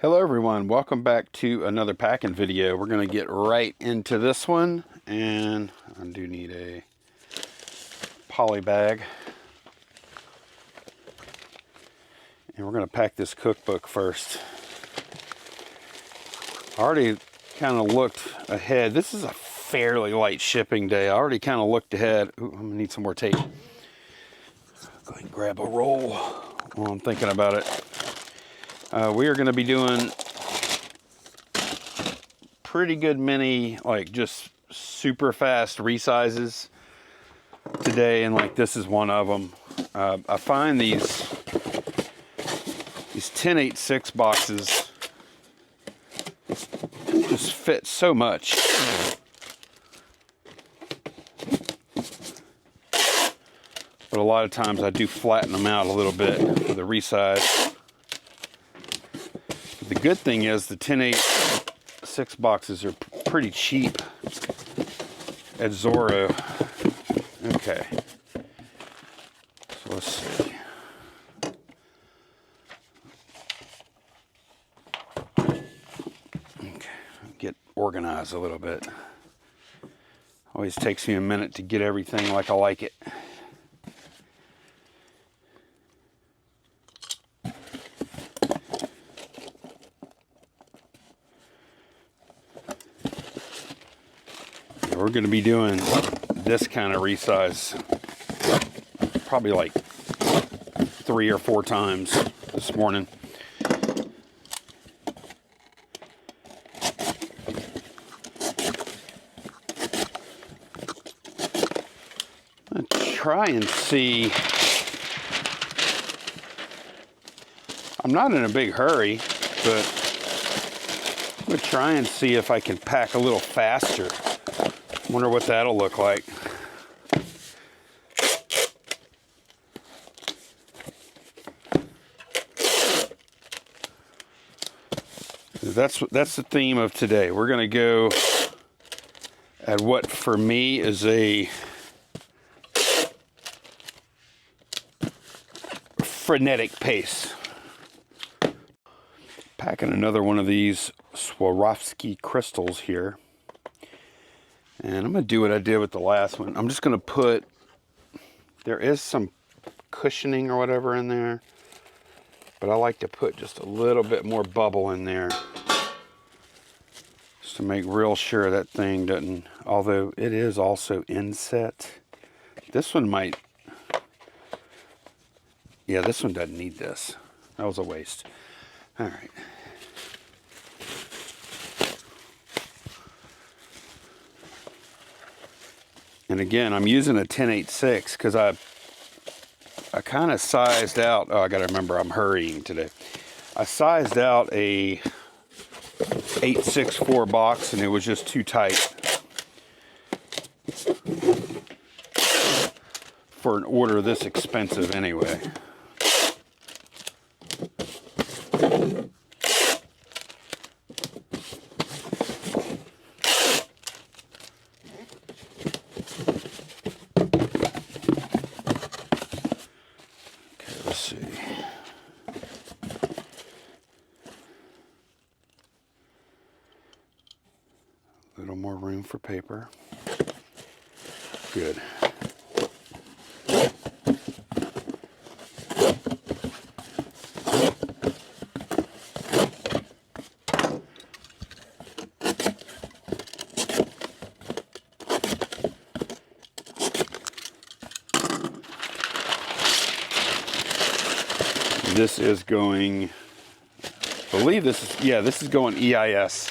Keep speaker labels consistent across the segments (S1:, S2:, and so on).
S1: Hello everyone, welcome back to another packing video. We're going to get right into this one, and I do need a poly bag. And we're going to pack this cookbook first. I already kind of looked ahead. This is a fairly light shipping day. I already kind of looked ahead. Ooh, I'm going to need some more tape. Go ahead and grab a roll while I'm thinking about it. We are going to be doing pretty good many, like, just super fast resizes today, and like this is one of them. I find these 10-8-6 boxes just fit so much. But a lot of times I do flatten them out a little bit for the resize. The good thing is the 10-8-6 boxes are pretty cheap at Zorro. Okay. So let's see. Okay. Get organized a little bit. Always takes me a minute to get everything like I like it. We're going to be doing this kind of resize probably like 3 or 4 times this morning. I'm going to try and see. I'm not in a big hurry, but I'm going to try and see if I can pack a little faster. Wonder what that'll look like. That's the theme of today. We're going to go at what for me is a frenetic pace. Packing another one of these Swarovski crystals here. And I'm going to do what I did with the last one. I'm just going to put, there is some cushioning or whatever in there, but I like to put just a little bit more bubble in there just to make real sure that thing doesn't, although it is also inset. This one might, yeah, this one doesn't need this. That was a waste. All right. And again, I'm using a 10-8-6 because I kind of sized out, oh, I got to remember I'm hurrying today. I sized out a 8-6-4 box and it was just too tight for an order this expensive anyway. A little more room for paper. Good. This is going, I believe this is, yeah, this is going EIS.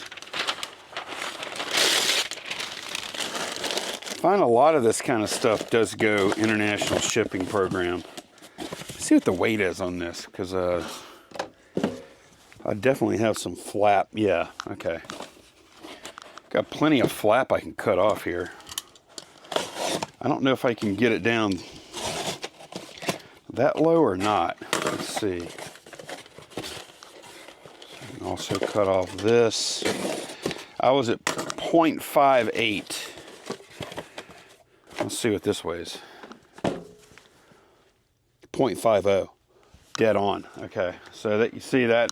S1: I find a lot of this kind of stuff does go international shipping program. Let's see what the weight is on this, because I definitely have some flap. Yeah, okay. Got plenty of flap I can cut off here. I don't know if I can get it down that low or not. Let's see. I can also cut off this. I was at 0.58. Let's see what this weighs. 0.50. Dead on. Okay, so that you see that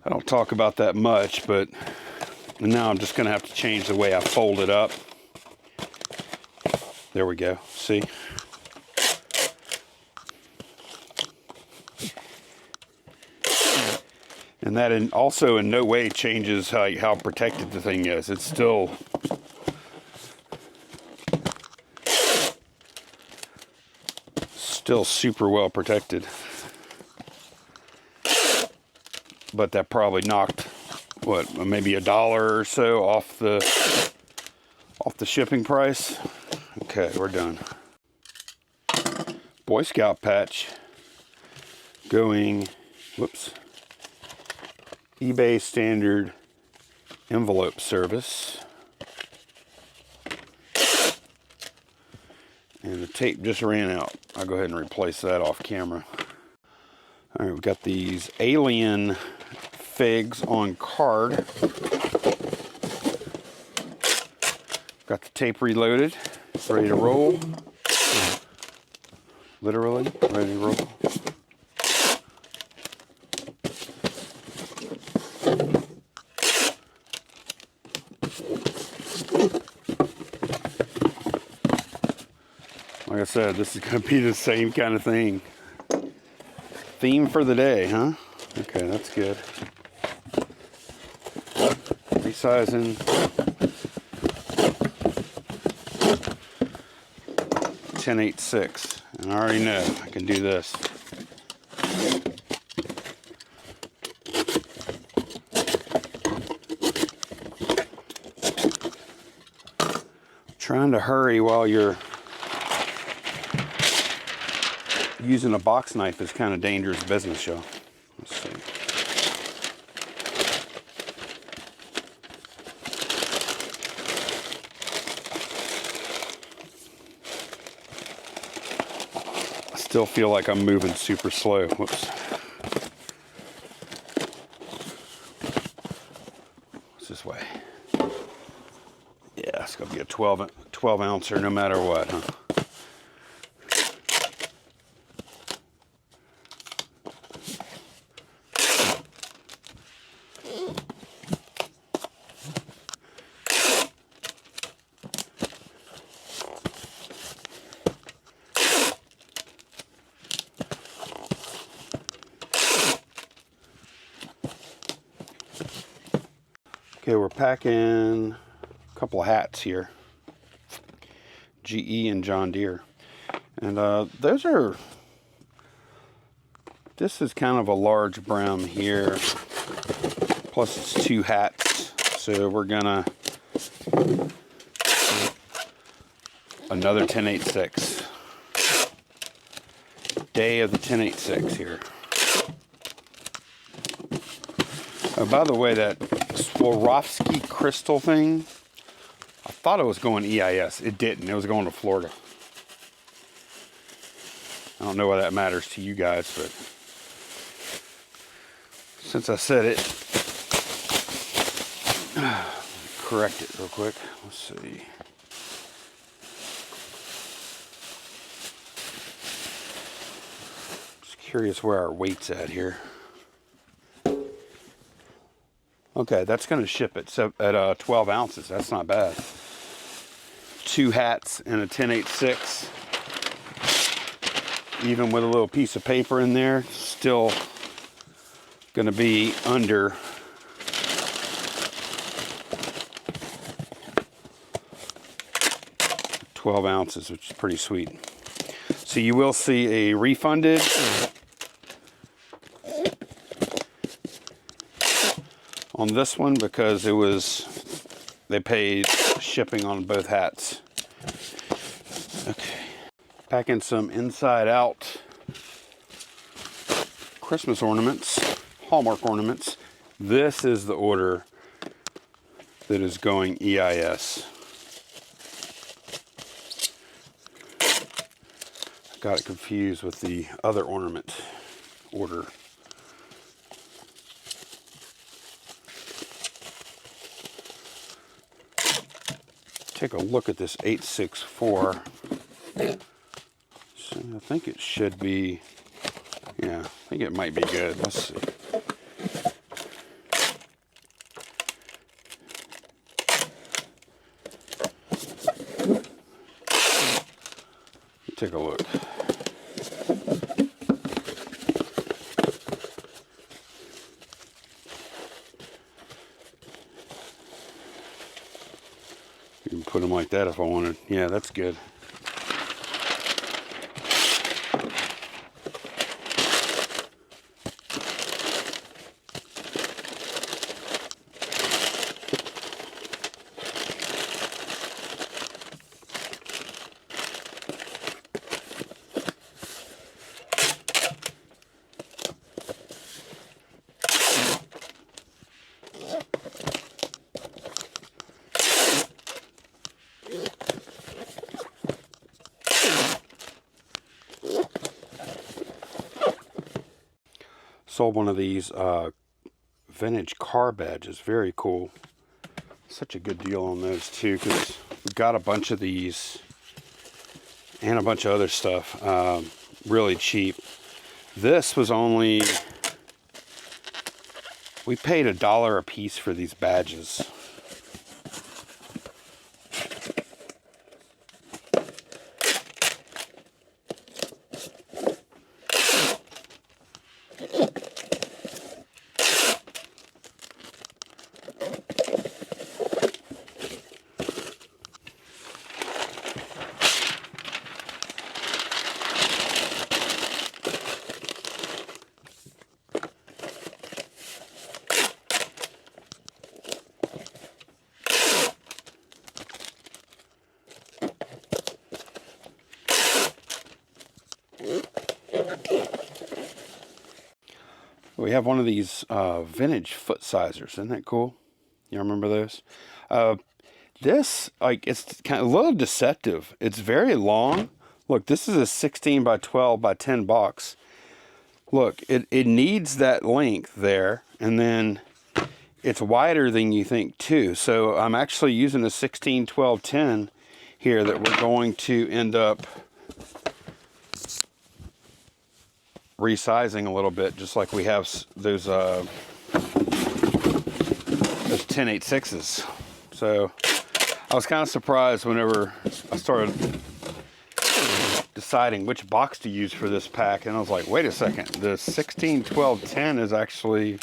S1: I don't talk about that much, but now I'm just going to have to change the way I fold it up. There we go. See? And that also in no way changes how protected the thing is. It's still super well protected. But that probably knocked, what, maybe $1 or so off the shipping price. Okay, we're done. Boy Scout patch going, whoops, eBay standard envelope service. And the tape just ran out. I'll go ahead and replace that off camera. All right, we've got these alien figs on card. Got the tape reloaded, ready to roll. Literally, ready to roll. Like I said, this is going to be the same kind of thing. Theme for the day, huh? Okay, that's good. Resizing. 10/8/6. And I already know I can do this. Trying to hurry while you're using a box knife is kind of dangerous business, y'all. Let's see. I still feel like I'm moving super slow. Whoops. What's this way? Yeah, it's gonna be a 12 ouncer no matter what, huh? Okay, we're packing a couple of hats here. GE and John Deere. And this is kind of a large brim here. Plus it's 2 hats. So we're gonna, another 10/8/6. Day of the 10/8/6 here. Oh, by the way, that Swarovski crystal thing, I thought it was going EIS. It didn't. It was going to Florida. I don't know why that matters to you guys, but since I said it, correct it real quick. Let's see. Just curious where our weight's at here. Okay, that's going to ship it at 12 ounces. That's not bad. 2 hats and a 10/8/6. Even with a little piece of paper in there, still going to be under 12 ounces, which is pretty sweet. So you will see a refunded on this one because they paid shipping on both hats. Okay, packing some inside out Christmas ornaments, Hallmark ornaments. This is the order that is going EIS. I got it confused with the other ornament order. Take a look at this 864. So I think it should be, yeah, I think it might be good. Let's see. take a look. You can put them like that if I wanted. Yeah, that's good. Sold one of these vintage car badges. Very cool. Such a good deal on those too, because we've got a bunch of these and a bunch of other stuff really cheap. This was only, we paid $1 a piece for these badges. We have one of these vintage foot sizers. Isn't that cool? You remember those? This, like, it's kind of a little deceptive. It's very long. Look, this is a 16 by 12 by 10 box. Look, it needs that length there, and then it's wider than you think too. So I'm actually using a 16, 12, 10 here that we're going to end up resizing a little bit, just like we have those 10.86s. So I was kind of surprised whenever I started deciding which box to use for this pack, and I was like, wait a second, the 16, 12, 10 is actually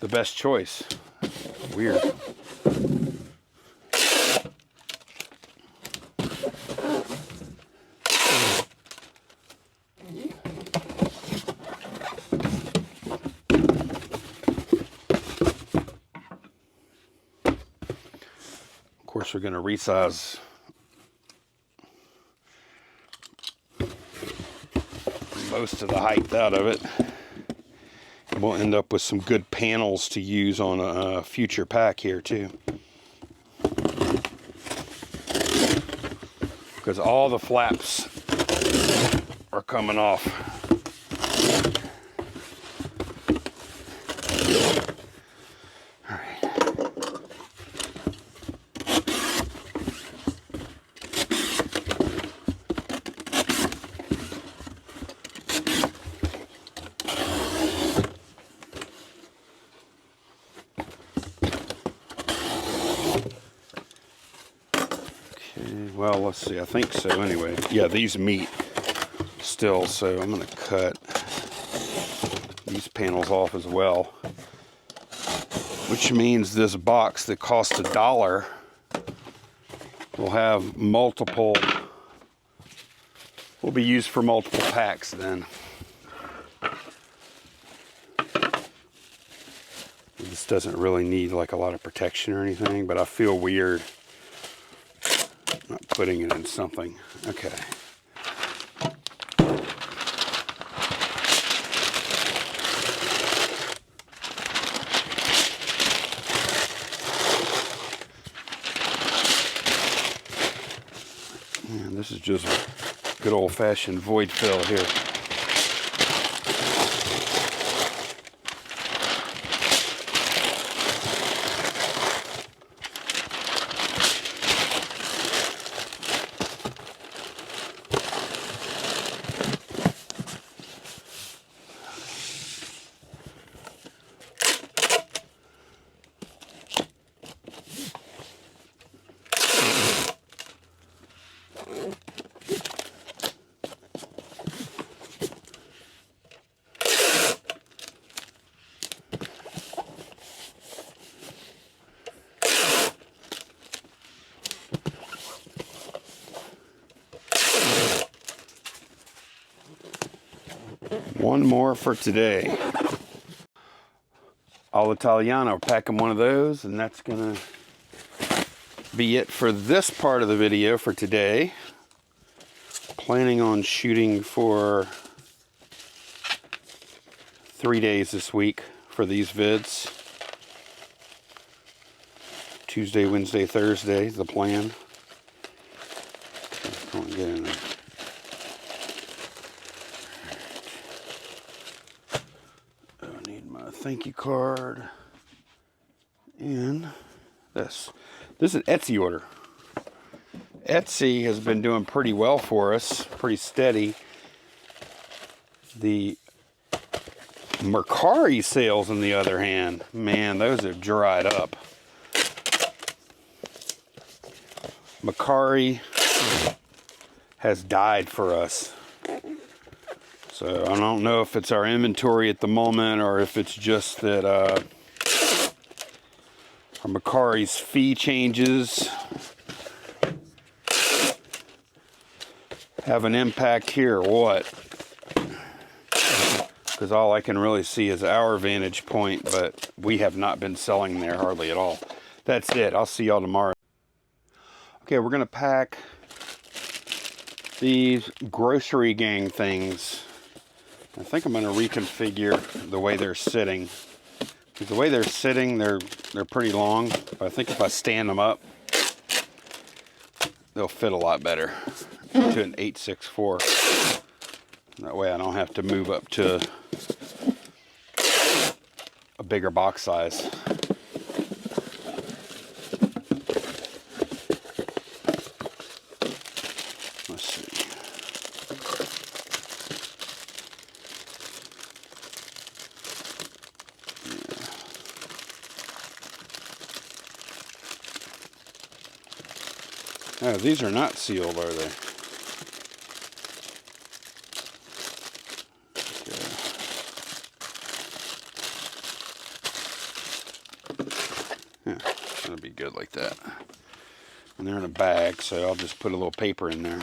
S1: the best choice. Weird. Of course, we're going to resize most of the height out of it. And we'll end up with some good panels to use on a future pack here too. Because all the flaps are coming off. Well, let's see, I think so anyway. Yeah, these meet still, so I'm going to cut these panels off as well. Which means this box that cost $1 will have multiple, will be used for multiple packs then. This doesn't really need like a lot of protection or anything, but I feel weird not putting it in something. Okay. And this is just good old-fashioned void fill here. One more for today. All'Italiano, packing one of those, and that's gonna be it for this part of the video for today. Planning on shooting for 3 days this week for these vids. Tuesday, Wednesday, Thursday is the plan. Come on, get in there. I need my thank you card and this. This is an Etsy order. Etsy has been doing pretty well for us, pretty steady. The Mercari sales, on the other hand, man, those have dried up. Mercari has died for us. So I don't know if it's our inventory at the moment or if it's just that our Mercari's fee changes have an impact here or what. Because all I can really see is our vantage point, but we have not been selling there hardly at all. That's it. I'll see y'all tomorrow. Okay, we're gonna pack these grocery gang things. I think I'm gonna reconfigure the way they're sitting. Because the way they're sitting, they're pretty long. But I think if I stand them up, they'll fit a lot better to an 864. That way I don't have to move up to a bigger box size. Let's see. Yeah. Oh, these are not sealed, are they? Yeah, that'll be good like that. And they're in a bag, so I'll just put a little paper in there.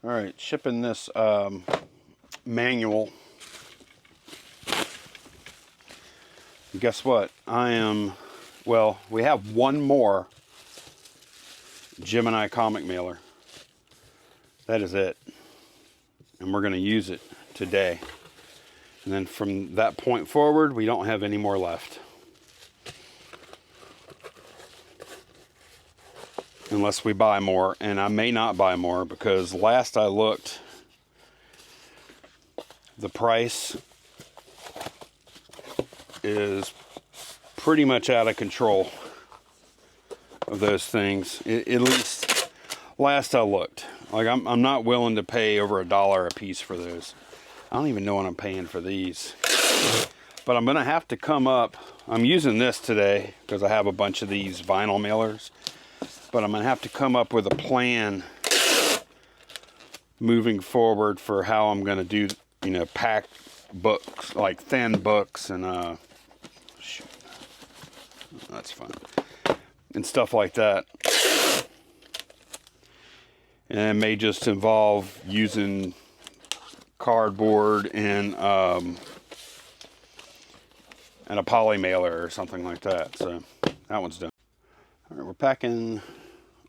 S1: All right, shipping this manual. And guess what? We have one more Gemini comic mailer. That is it. And we're going to use it today. And then from that point forward, we don't have any more left. Unless we buy more, and I may not buy more because last I looked, the price is pretty much out of control of those things. At least last I looked. Like I'm not willing to pay over $1 a piece for those. I don't even know what I'm paying for these. But I'm gonna have to come up. I'm using this today because I have a bunch of these vinyl mailers. But I'm going to have to come up with a plan moving forward for how I'm going to do, pack books, like thin books and, shoot, that's fun, and stuff like that. And it may just involve using cardboard and a poly mailer or something like that. So that one's done. All right, we're packing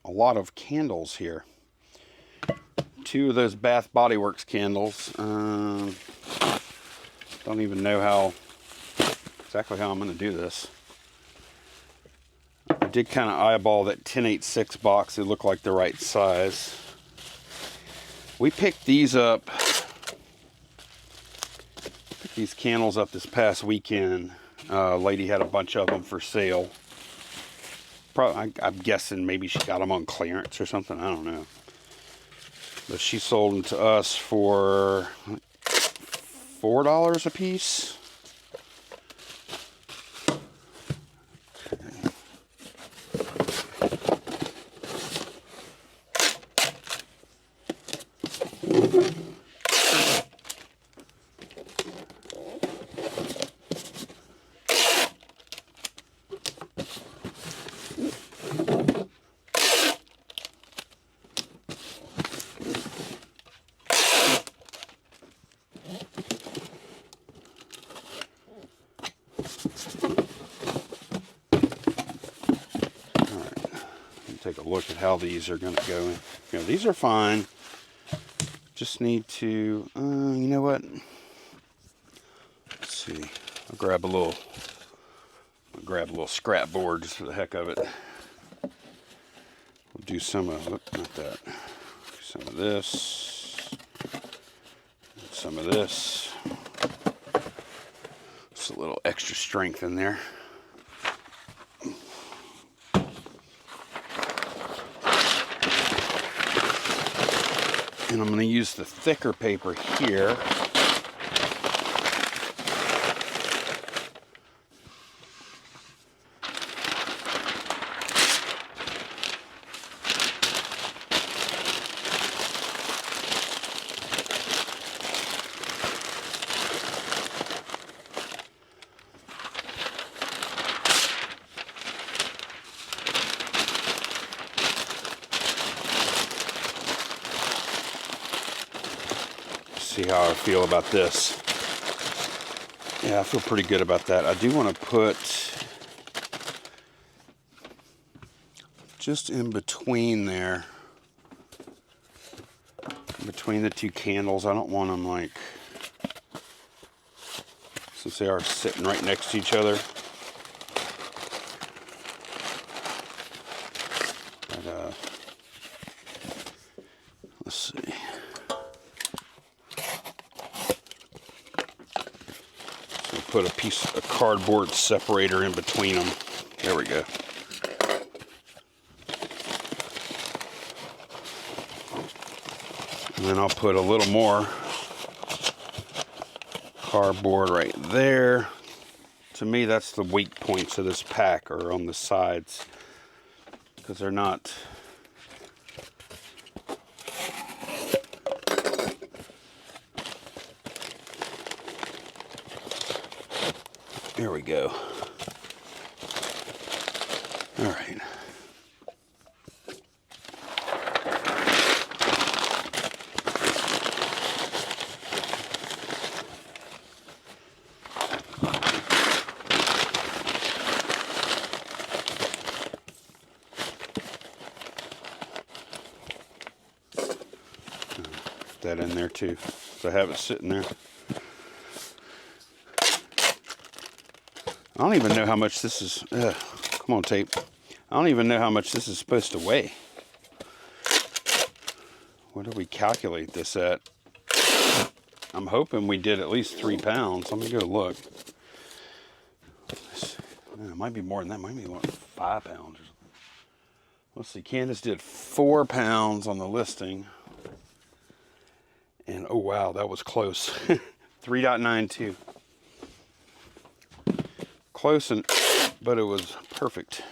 S1: a lot of candles here. 2 of those Bath Body Works candles. Don't even know exactly how I'm going to do this. I did kind of eyeball that 1086 box. It looked like the right size. We picked these up. Picked these candles up this past weekend Lady had a bunch of them for sale. Probably, I'm guessing maybe she got them on clearance or something. I don't know. But she sold them to us for $4 a piece. Take a look at how these are going to go. You know, these are fine. Just need to, you know what? Let's see. I'll grab a little scrap board just for the heck of it. We'll do some of, not that. Some of this. Some of this. Just a little extra strength in there. And I'm going to use the thicker paper here. See how I feel about this. Yeah, I feel pretty good about that. I do want to put just in between there, in between the two candles. I don't want them like, since they are sitting right next to each other. But, let's see. Put a piece of cardboard separator in between them. There we go. And then I'll put a little more cardboard right there. To me, that's the weak points of this pack, are on the sides, because they're not. There we go. All right. Put that in there too, so I have it sitting there. I don't even know how much this is. Come on, tape. I don't even know how much this is supposed to weigh. What do we calculate this at? I'm hoping we did at least 3 pounds. Let me go look. It might be more than that. It might be like 5 pounds. Let's see. Candace did 4 pounds on the listing. And oh wow, that was close. 3.92. Close, but it was perfect.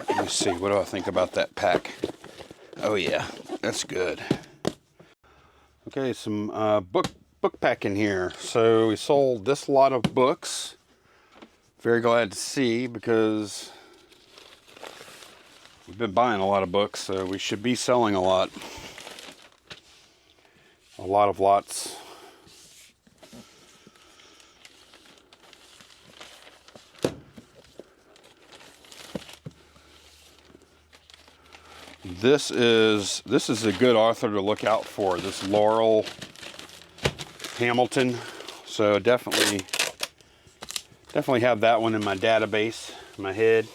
S1: Let me see, what do I think about that pack? Oh yeah, that's good. Okay, some book pack in here. So we sold this lot of books. Very glad to see, because we've been buying a lot of books, so we should be selling a lot. A lot of lots. This is a good author to look out for, this Laurel Hamilton. So definitely have that one in my database, in my head.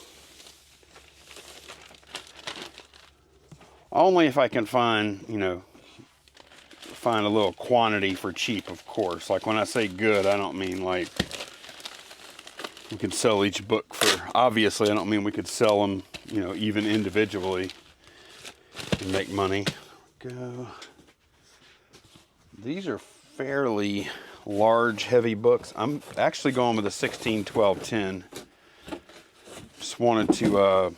S1: Only if I can find, you know, find a little quantity for cheap, of course. Like when I say good, I don't mean like we could sell each book for, obviously I don't mean we could sell them, you know, even individually and make money. Go. These are fairly large, heavy books. I'm actually going with a 16, 12, 10. Just wanted to,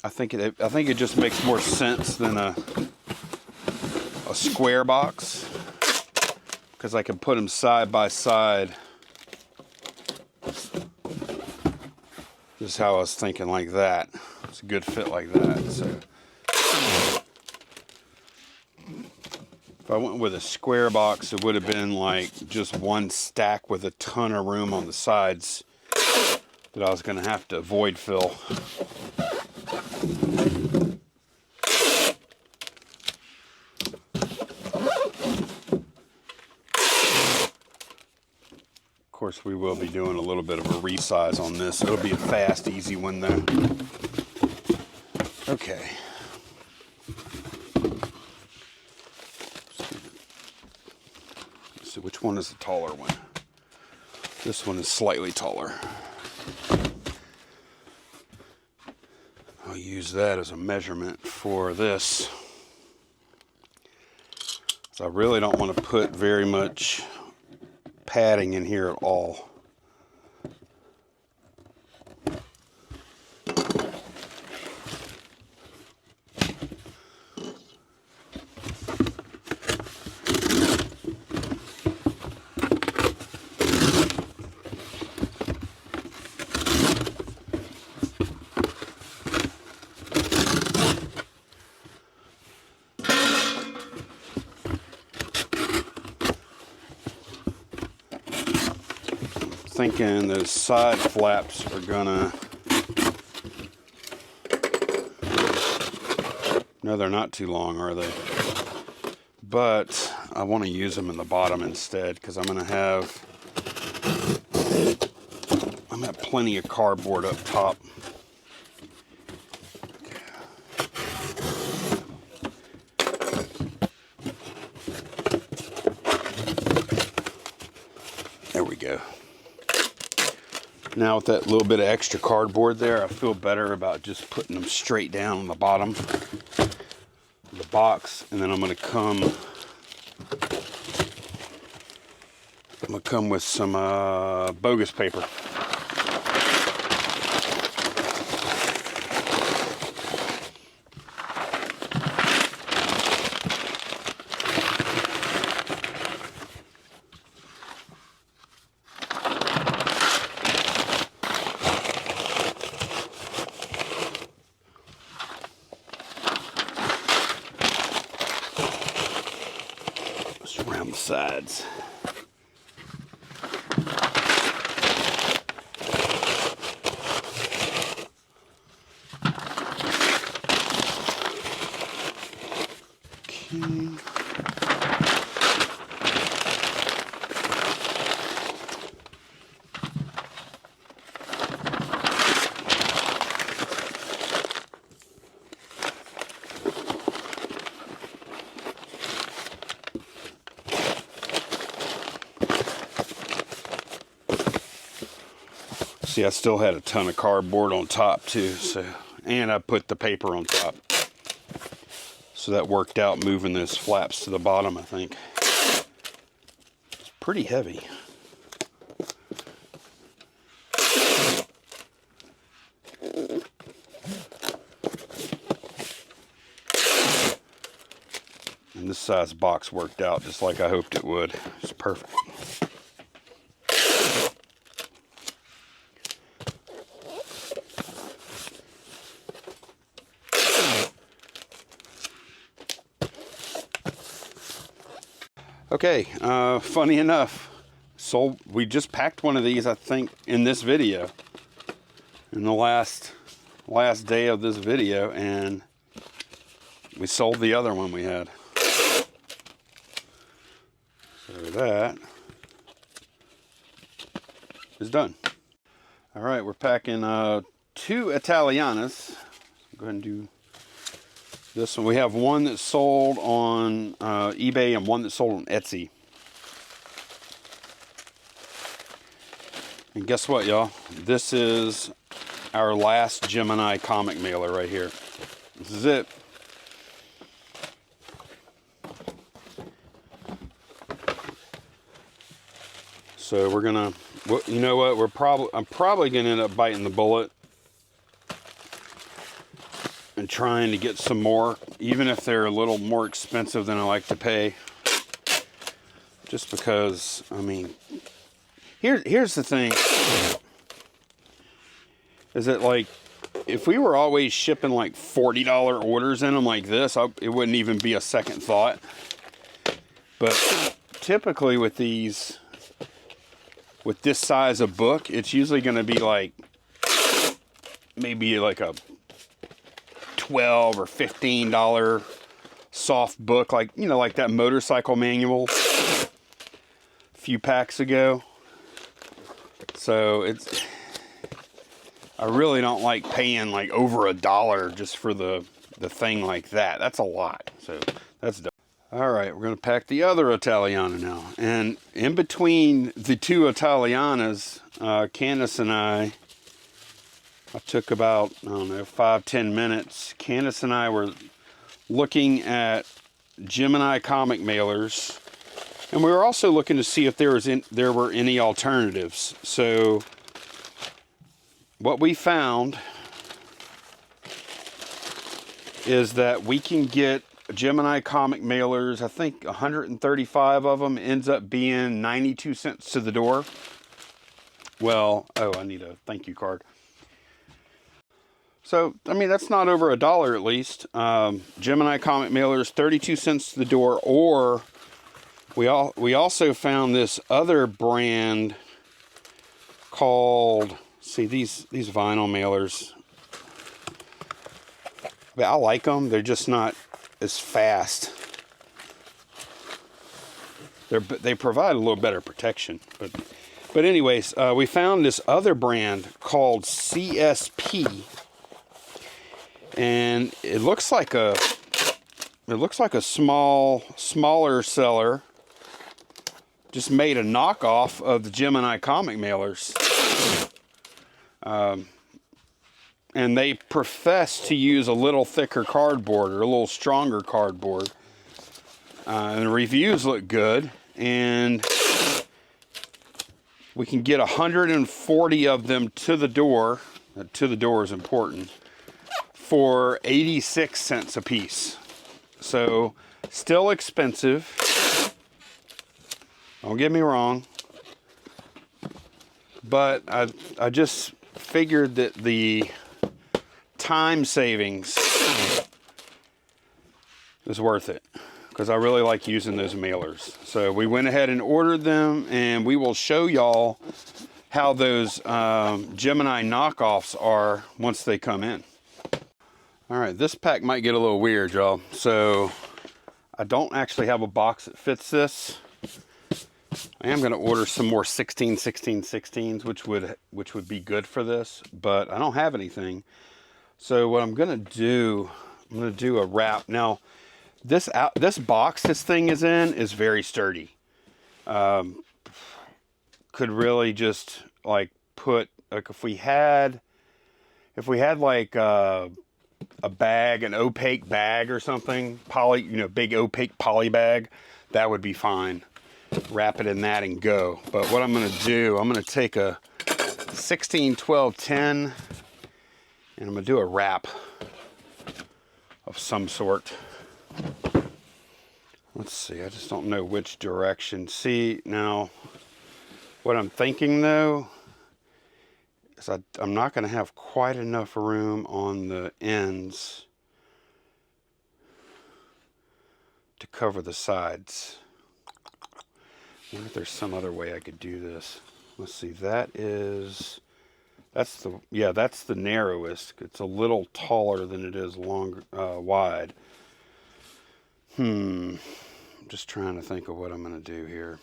S1: I think it just makes more sense than a square box, because I can put them side by side. This is how I was thinking, like that. It's a good fit like that. So if I went with a square box, it would have been like just one stack with a ton of room on the sides that I was going to have to void fill. Of course, we will be doing a little bit of a resize on this. It'll be a fast, easy one though. Okay. Let's see, which one is the taller one? This one is slightly taller. I'll use that as a measurement for this. So I really don't want to put very much padding in here at all. Thinking those side flaps are gonna, no, they're not too long, are they? But I want to use them in the bottom instead, because I'm gonna have plenty of cardboard up top. There we go. Now with that little bit of extra cardboard there, I feel better about just putting them straight down on the bottom of the box. And then I'm gonna come with some bogus paper. Around the sides. Okay. See, I still had a ton of cardboard on top too, so, and I put the paper on top. So that worked out moving those flaps to the bottom, I think. It's pretty heavy. And this size box worked out just like I hoped it would. It's perfect. Okay, funny enough, we just packed one of these, I think, in this video, in the last day of this video, and we sold the other one we had. So that is done. All right, we're packing 2 Italianas, Go ahead and do this one. We have one that's sold on eBay and one that's sold on Etsy. And guess what, y'all? This is our last Gemini comic mailer right here. This is it. So we're gonna, you know what? I'm probably gonna end up biting the bullet and trying to get some more, even if they're a little more expensive than I like to pay. Just because, I mean, here's the thing, is that like, if we were always shipping like $40 orders in them like this, it wouldn't even be a second thought. But typically with these, with this size of book, it's usually going to be like, maybe like a $12 or $15 soft book, like, you know, like that motorcycle manual a few packs ago. So I really don't like paying like over $1 just for the thing like that. That's a lot. So that's done. All right, we're going to pack the other Italiana now. And in between the two Italianas, Candace and I took about, I don't know, 5-10 minutes. Candace and I were looking at Gemini comic mailers. And we were also looking to see if there were any alternatives. So what we found is that we can get Gemini comic mailers, I think 135 of them, ends up being 92 cents to the door. Well, oh, I need a thank you card. So, I mean, that's not over $1 at least. Gemini comic mailers, 32 cents to the door. Or we also found this other brand called, see, these vinyl mailers. I like them. They're just not as fast. They provide a little better protection. But anyways, we found this other brand called CSP. And it looks like a smaller seller just made a knockoff of the Gemini comic mailers. And they profess to use a little thicker cardboard or a little stronger cardboard. And the reviews look good. And we can get 140 of them to the door. To the door is important. For 86 cents a piece. So, still expensive. Don't get me wrong. But I just figured that the time savings is worth it, because I really like using those mailers. So we went ahead and ordered them, and we will show y'all how those Gemini knockoffs are once they come in. All right, this pack might get a little weird, y'all. So I don't actually have a box that fits this. I am going to order some more 16s, which would be good for this, but I don't have anything. So what I'm going to do, I'm going to do a wrap. Now, this box this thing is in is very sturdy. Could really just like put, like, if we had like a bag, an opaque bag or something, big opaque poly bag, that would be fine. Wrap it in that and go. But what I'm going to do, I'm going to take a 16, 12, 10, and I'm going to do a wrap of some sort. Let's see, I just don't know which direction. See, now, what I'm thinking though, is I'm not going to have quite enough room on the ends to cover the sides. I wonder if there's some other way I could do this. Let's see, that's the narrowest. It's a little taller than it is wide. I'm just trying to think of what I'm going to do here.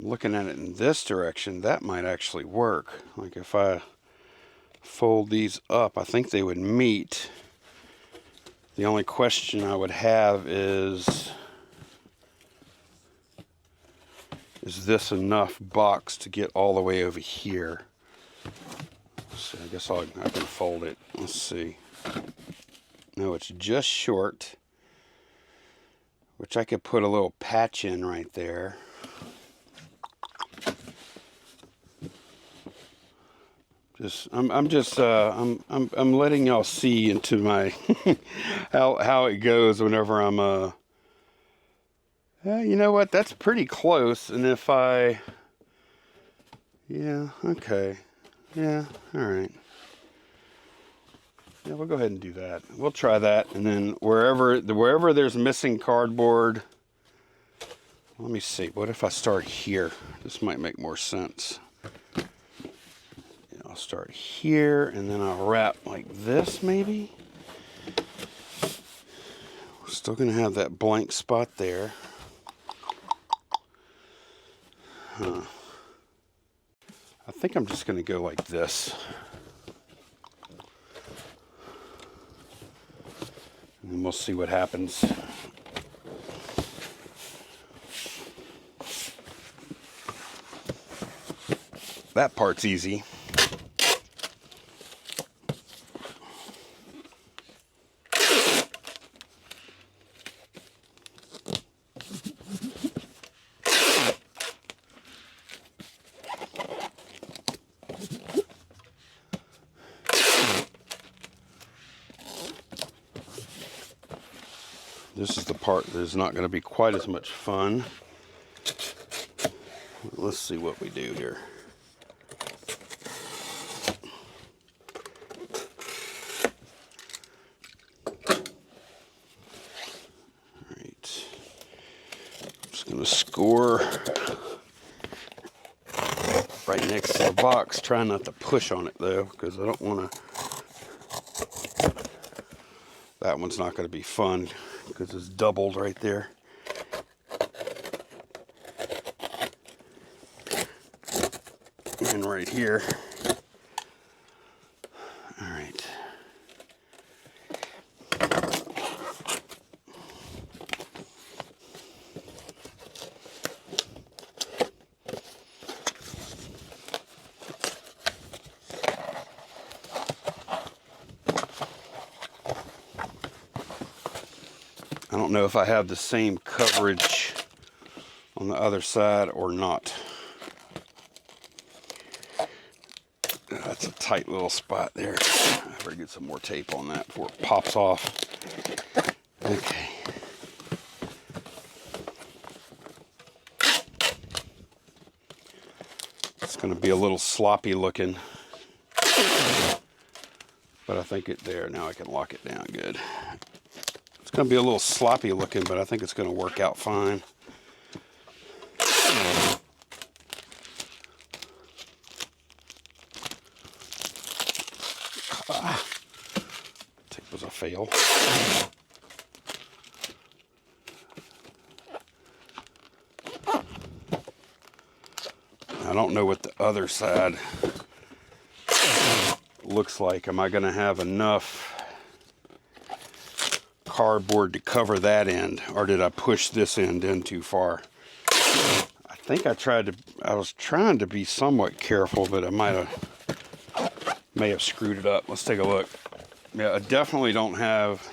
S1: Looking at it in this direction, that might actually work. Like if I fold these up, I think they would meet. The only question I would have is this enough box to get all the way over here? So I guess I can fold it. Let's see. No, it's just short, which I could put a little patch in right there. I'm letting y'all see into my how it goes whenever I'm you know what, that's pretty close. And if yeah, okay, yeah, all right, yeah, we'll go ahead and do that. We'll try that. And then wherever there's missing cardboard, let me see, what if I start here? This might make more sense. I'll start here, and then I'll wrap like this, maybe. We're still going to have that blank spot there. I think I'm just going to go like this. And then we'll see what happens. That part's easy. This is the part that is not going to be quite as much fun. Let's see what we do here. Alright. I'm just going to score right next to the box. Try not to push on it though, because I don't want to. That one's not going to be fun because it's doubled right there. And right here. All right. I don't know if I have the same coverage on the other side or not. That's a tight little spot there. I better get some more tape on that before it pops off. Okay. It's going to be a little sloppy looking, but I think it there. Now I can lock it down good. It's going to be a little sloppy looking, but I think it's going to work out fine. Tape was a fail. I don't know what the other side looks like. Am I going to have enough cardboard to cover that end, or did I push this end in too far? I think I was trying to be somewhat careful, but I may have screwed it up. Let's take a look. Yeah, I definitely don't have,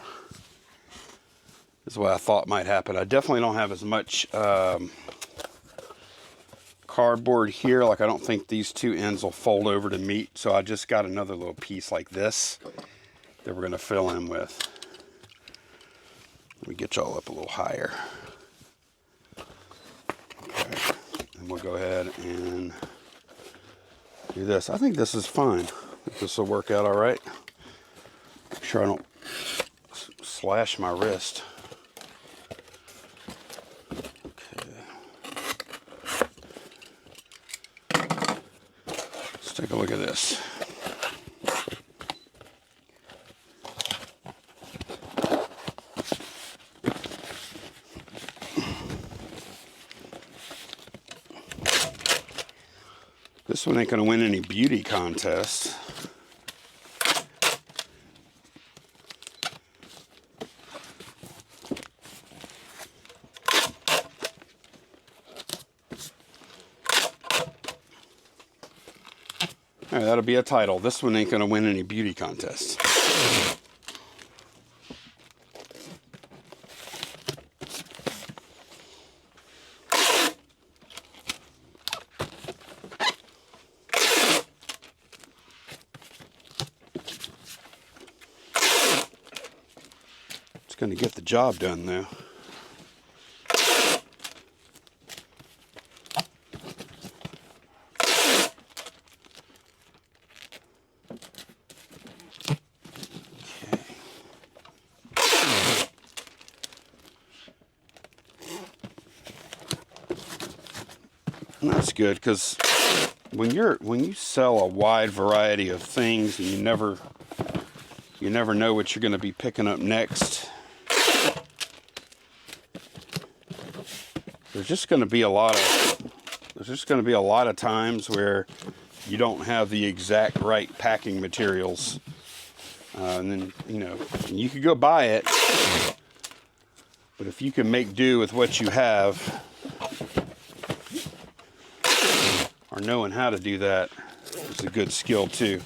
S1: this is what I thought might happen. I definitely don't have as much cardboard here. Like, I don't think these two ends will fold over to meet, so I just got another little piece like this that we're going to fill in with. Let me get y'all up a little higher. Okay. And we'll go ahead and do this. I think this is fine. I think this will work out all right. Make sure I don't slash my wrist. Okay. Let's take a look at this. This one ain't gonna win any beauty contests. All right, that'll be a title. This one ain't gonna win any beauty contests. It's gonna get the job done though. And that's good, because when you sell a wide variety of things and you never know what you're going to be picking up next, there's just going to be a lot of times where you don't have the exact right packing materials, and then you could go buy it, but if you can make do with what you have, or knowing how to do that, is a good skill too.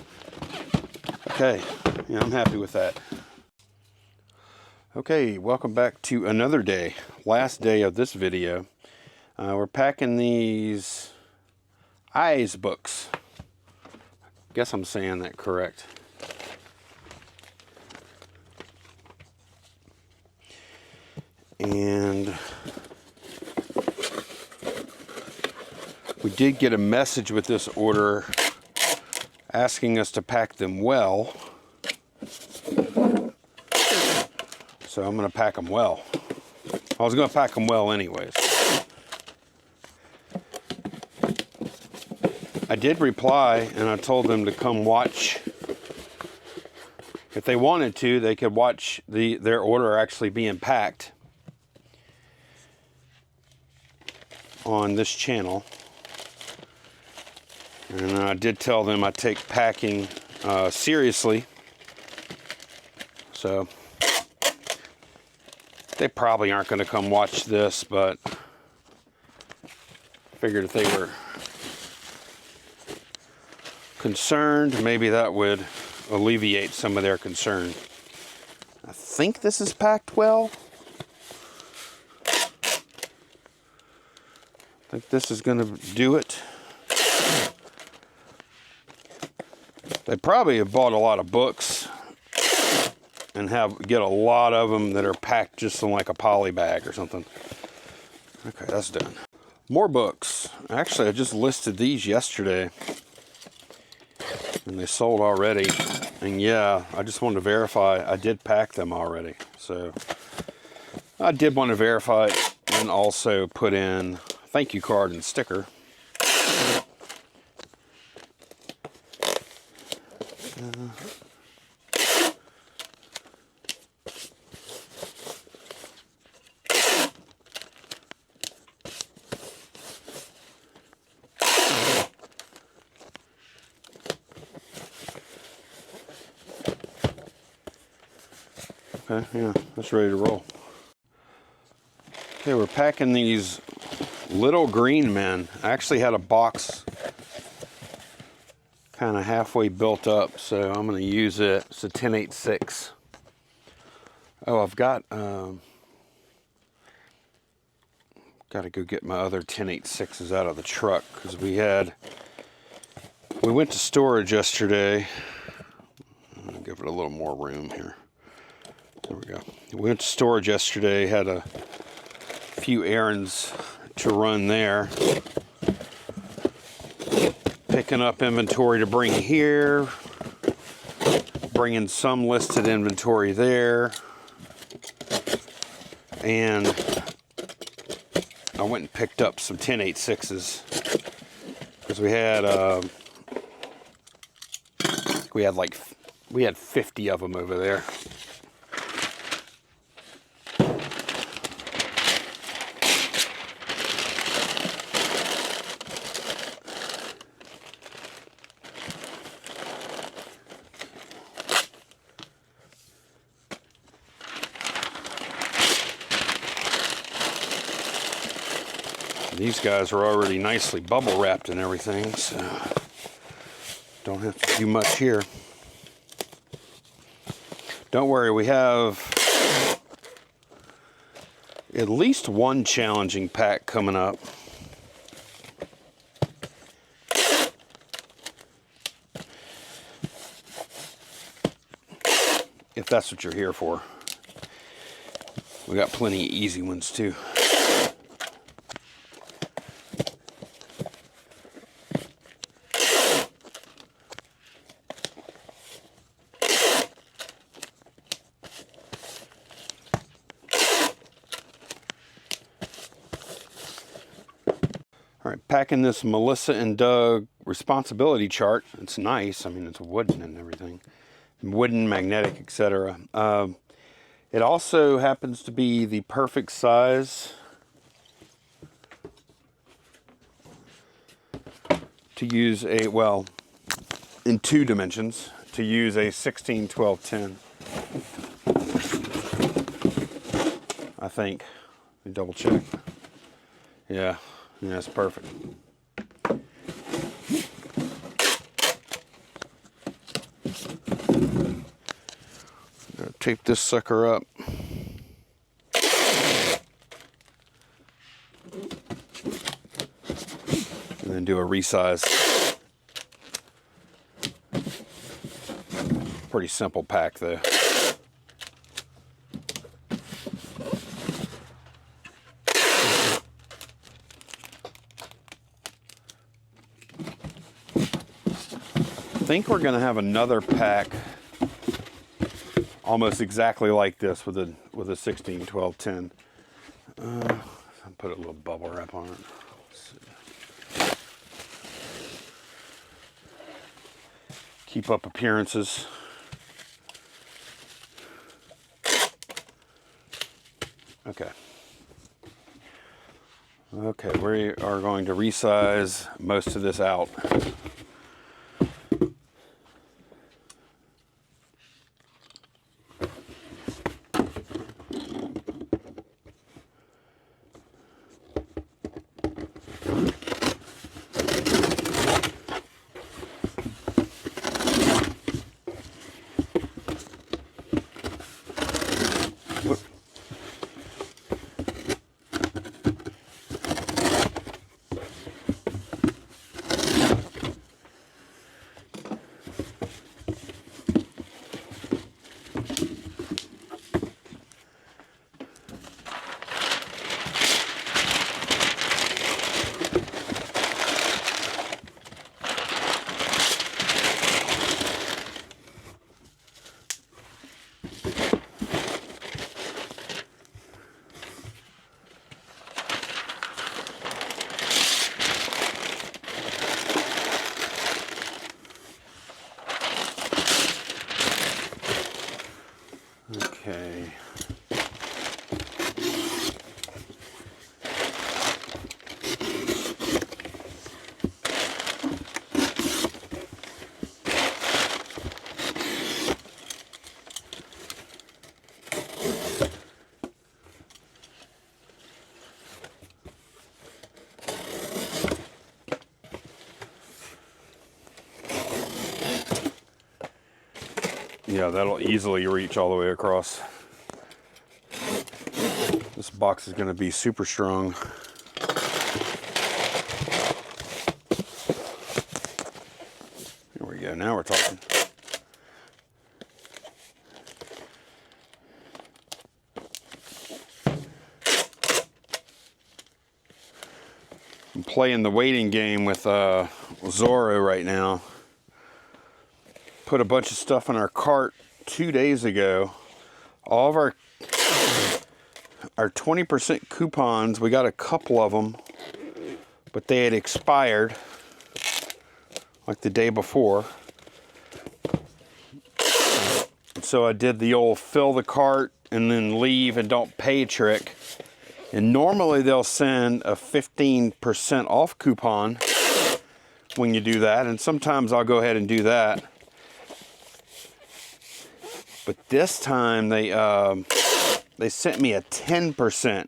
S1: Okay, yeah, I'm happy with that. Okay, welcome back to another day, last day of this video. We're packing these eyes books. Guess I'm saying that correct. And we did get a message with this order asking us to pack them well. So I'm going to pack them well. I was going to pack them well anyways. I did reply and I told them to come watch. If they wanted to, they could watch their order actually being packed on this channel. And I did tell them I take packing seriously. So they probably aren't going to come watch this, but figured if they were concerned, maybe that would alleviate some of their concern. I think this is packed well. I think this is going to do it. They probably have bought a lot of books and get a lot of them that are packed just in like a poly bag or something. Okay, that's done. More books. Actually, I just listed these yesterday and they sold already. And yeah, I just wanted to verify I did pack them already. So I did want to verify it and also put in thank you card and sticker. Okay, yeah, that's ready to roll. Okay, we're packing these little green men. I actually had a box kind of halfway built up, so I'm going to use it. It's a 1086. Oh, I've got to go get my other 1086s out of the truck because we went to storage yesterday. I'm going to give it a little more room here. There we go. We went to storage yesterday, had a few errands to run there. Picking up inventory to bring here. Bringing some listed inventory there. And I went and picked up some 1086s. Because we had 50 of them over there. These guys are already nicely bubble wrapped and everything, so Don't have to do much here. Don't worry, we have at least one challenging pack coming up. If that's what you're here for. We got plenty of easy ones too. All right, packing this Melissa and Doug responsibility chart. It's nice. I mean, it's wooden and everything. Wooden, magnetic, etc. It also happens to be the perfect size to use a, well, in 2 dimensions, to use a 16, 12, 10. I think. Let me double check. Yeah, that's perfect. Tape this sucker up. And then do a resize. Pretty simple pack though. I think we're gonna have another pack almost exactly like this with a 16, 12, 10. I'll put a little bubble wrap on it. Keep up appearances. Okay. Okay, we are going to resize most of this out. Okay. Yeah, that'll easily reach all the way across. This box is going to be super strong. There we go, now we're talking. I'm playing the waiting game with Zorro right now. Put a bunch of stuff in our cart 2 days ago. All of our 20% coupons, we got a couple of them, but they had expired like the day before. So I did the old fill the cart and then leave and don't pay trick. And normally they'll send a 15% off coupon when you do that. And sometimes I'll go ahead and do that. But this time they sent me a 10%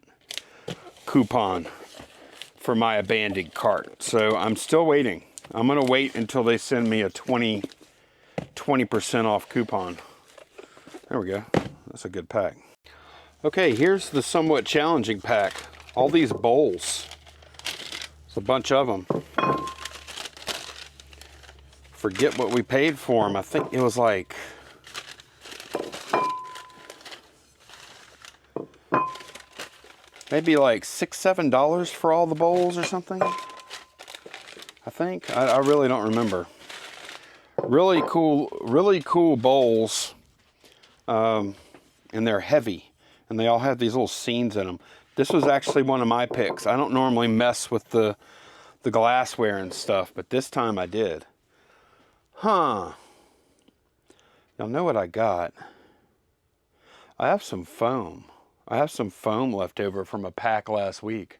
S1: coupon for my abandoned cart. So I'm still waiting. I'm going to wait until they send me a 20% off coupon. There we go. That's a good pack. Okay, here's the somewhat challenging pack. All these bowls. There's a bunch of them. Forget what we paid for them. I think it was like maybe like $6-7 for all the bowls or something. I think. I really don't remember. Really cool bowls. And they're heavy. And they all have these little scenes in them. This was actually one of my picks. I don't normally mess with the glassware and stuff, but this time I did. Huh. Y'all know what I got? I have some foam. I have some foam left over from a pack last week.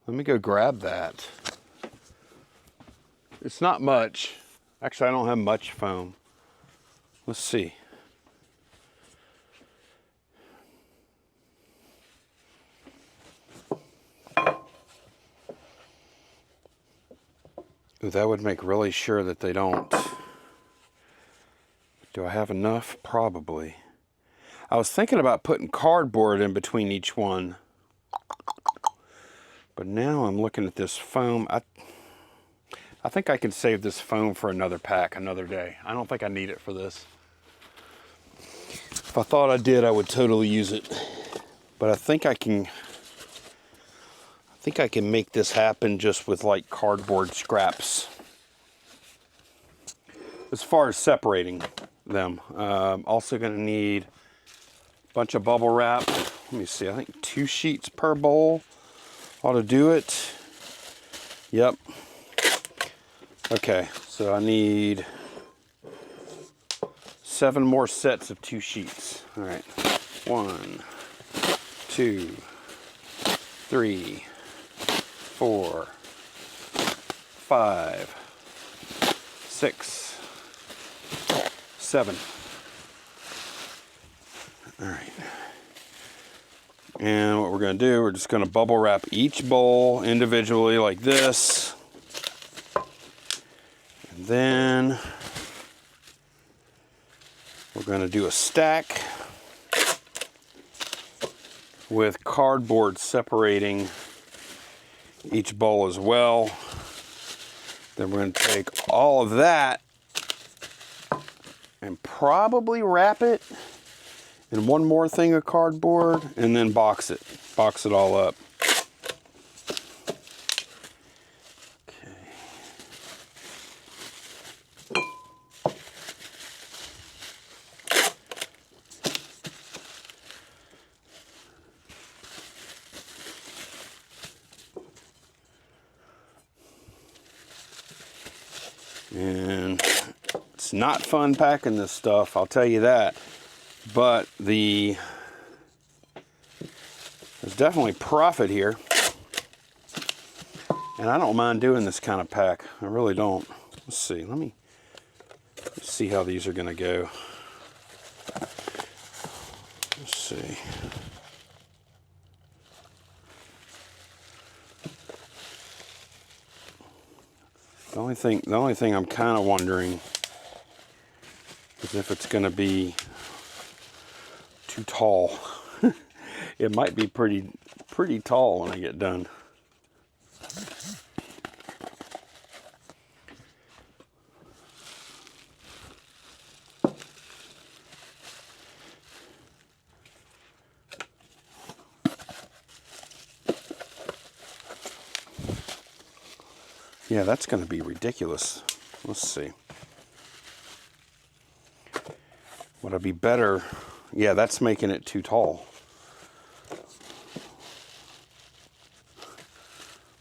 S1: Let me go grab that. It's not much. Actually, I don't have much foam. Let's see. Ooh, that would make really sure that they don't. Do I have enough? Probably. I was thinking about putting cardboard in between each one. But now I'm looking at this foam. I think I can save this foam for another pack, another day. I don't think I need it for this. If I thought I did, I would totally use it. But I think I can make this happen just with like cardboard scraps. As far as separating them. Also going to need a bunch of bubble wrap. Let me see, I think 2 sheets per bowl ought to do it. Yep. Okay, so I need 7 more sets of 2 sheets. All right, 1, 2, 3, 4, 5, 6, 7. All right. And what we're going to do, we're just going to bubble wrap each bowl individually like this. And then we're going to do a stack with cardboard separating each bowl as well. Then we're going to take all of that and probably wrap it in one more thing of cardboard and then box it all up. Okay. And it's not fun packing this stuff, I'll tell you that. But there's definitely profit here. And I don't mind doing this kind of pack. I really don't. Let's see. Let's see how these are going to go. Let's see. The only thing I'm kind of wondering is if it's going to be too tall. It might be pretty tall when I get done. Yeah, that's going to be ridiculous. Let's see. Would it be better? Yeah, that's making it too tall.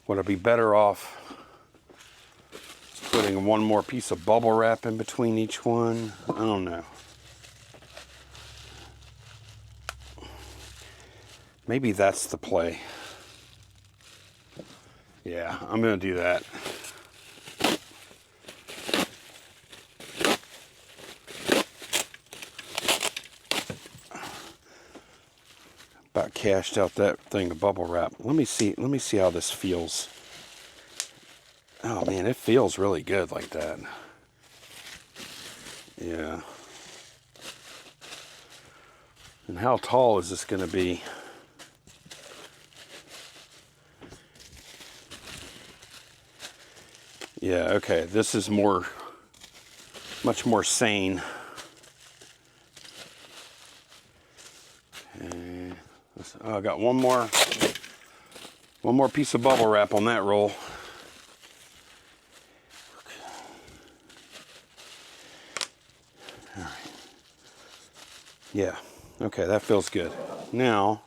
S1: Would I be better off putting one more piece of bubble wrap in between each one? I don't know. Maybe that's the play. Yeah, I'm going to do that. About cashed out that thing of bubble wrap. Let me see how this feels. Oh man, it feels really good like that. Yeah. And how tall is this going to be? Yeah, okay, this is much more sane. Okay. Oh, I got one more piece of bubble wrap on that roll. All right. Yeah, okay, that feels good. Now,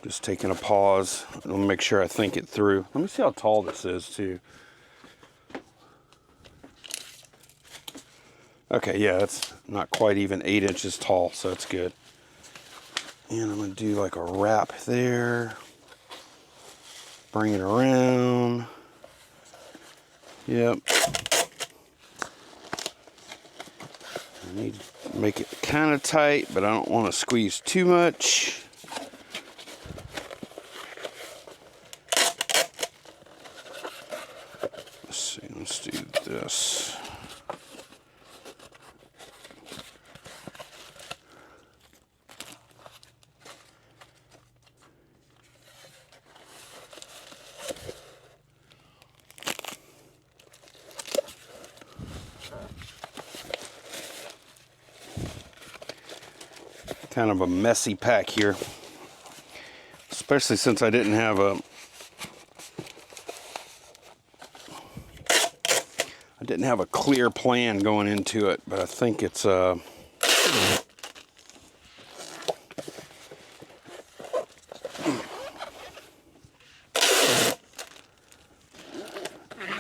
S1: just taking a pause. I'll make sure I think it through. Let me see how tall this is too. Okay, yeah, it's not quite even 8 inches tall, so that's good. And I'm gonna do like a wrap there. Bring it around. Yep. I need to make it kind of tight, but I don't want to squeeze too much. Let's see, let's do this. Kind of a messy pack here, especially since I didn't have a clear plan going into it, but I think it's yeah.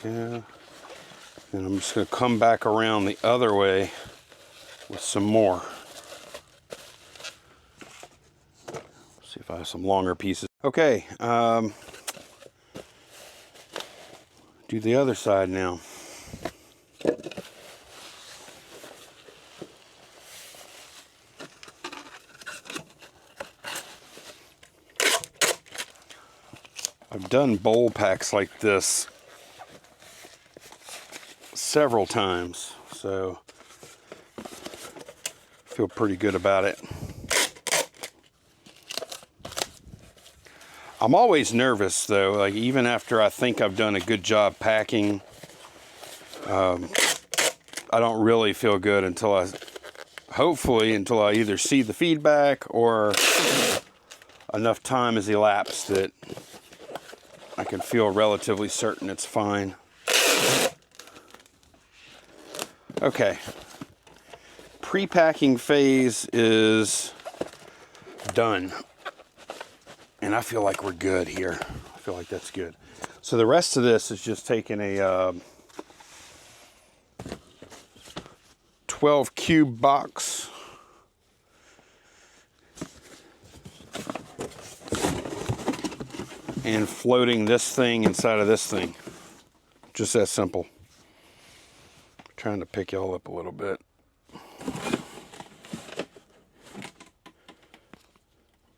S1: And I'm just going to come back around the other way with some more. See if I have some longer pieces. Okay, do the other side now. I've done bowl packs like this several times, so I feel pretty good about it. I'm always nervous though, like even after I think I've done a good job packing, I don't really feel good until I either see the feedback or enough time has elapsed that I can feel relatively certain it's fine. Okay, pre-packing phase is done. And I feel like we're good here. I feel like that's good. So the rest of this is just taking a 12 cube box. And floating this thing inside of this thing. Just that simple. Trying to pick y'all up a little bit.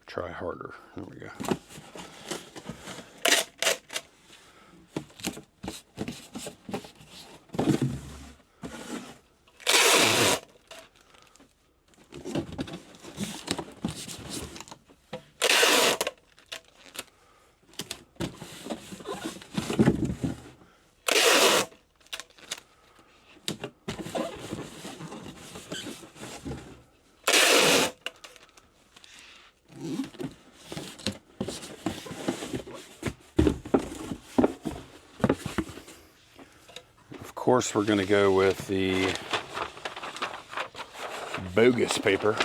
S1: Try harder. There we go. Of course, we're going to go with the bogus paper.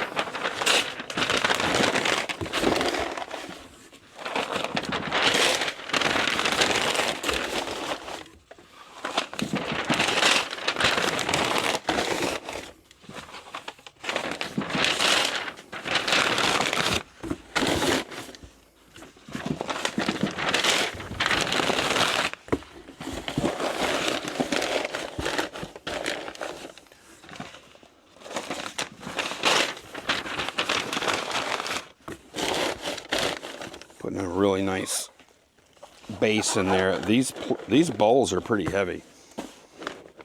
S1: base in there. These bowls are pretty heavy.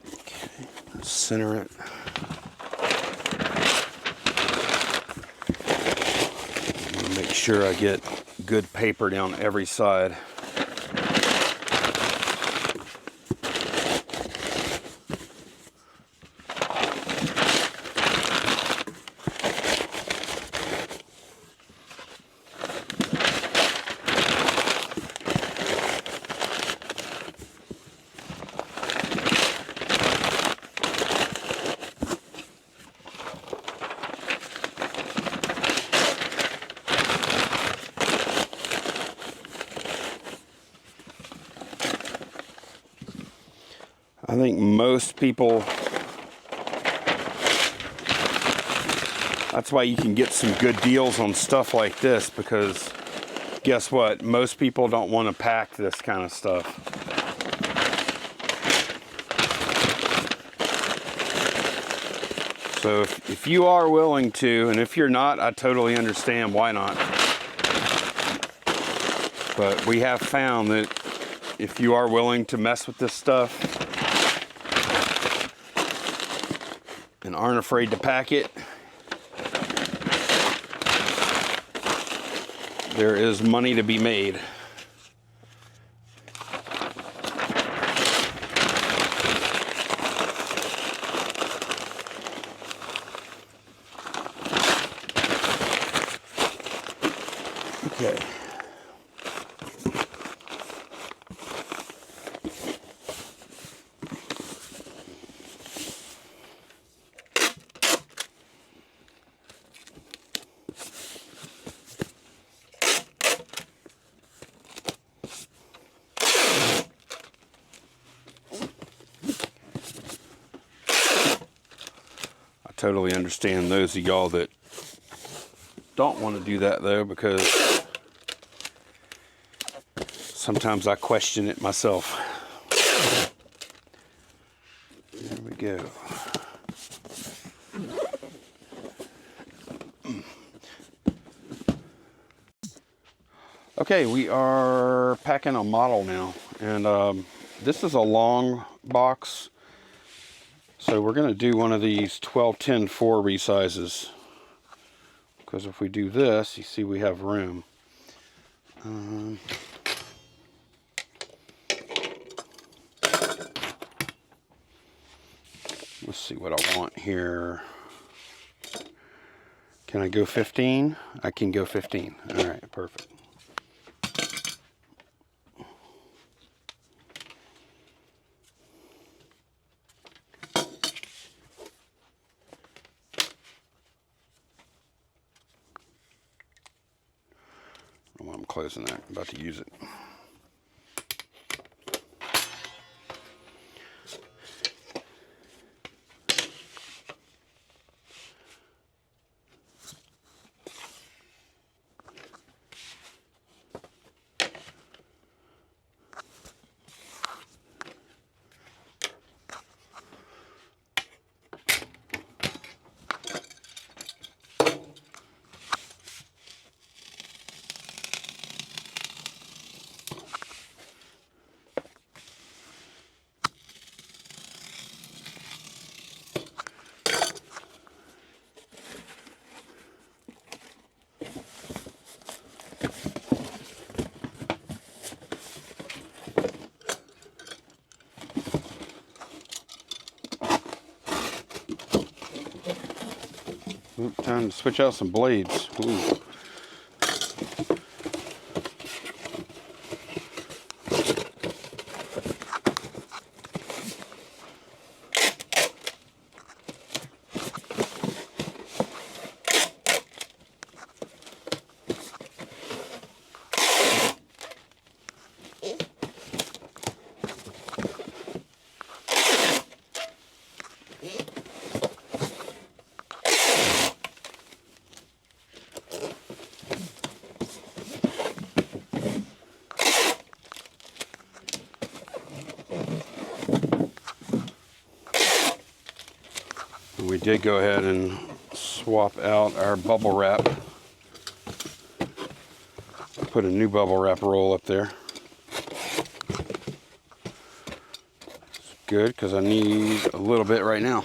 S1: Okay, let's center it. Make sure I get good paper down every side. I think most people, that's why you can get some good deals on stuff like this, because guess what? Most people don't want to pack this kind of stuff. So if you are willing to, and if you're not, I totally understand why not. But we have found that if you are willing to mess with this stuff and aren't afraid to pack it, there is money to be made. Okay. Totally understand those of y'all that don't want to do that though, because sometimes I question it myself. There we go. Okay, we are packing a model now, and this is a long box. So we're going to do one of these 12-10-4 resizes, because if we do this, you see we have room. Let's see what I want here. Can I go 15? I can go 15. All right, perfect. I'm closing that. I'm about to use it. Oop, time to switch out some blades. Ooh. We did go ahead and swap out our bubble wrap. Put a new bubble wrap roll up there. good because I need a little bit right now.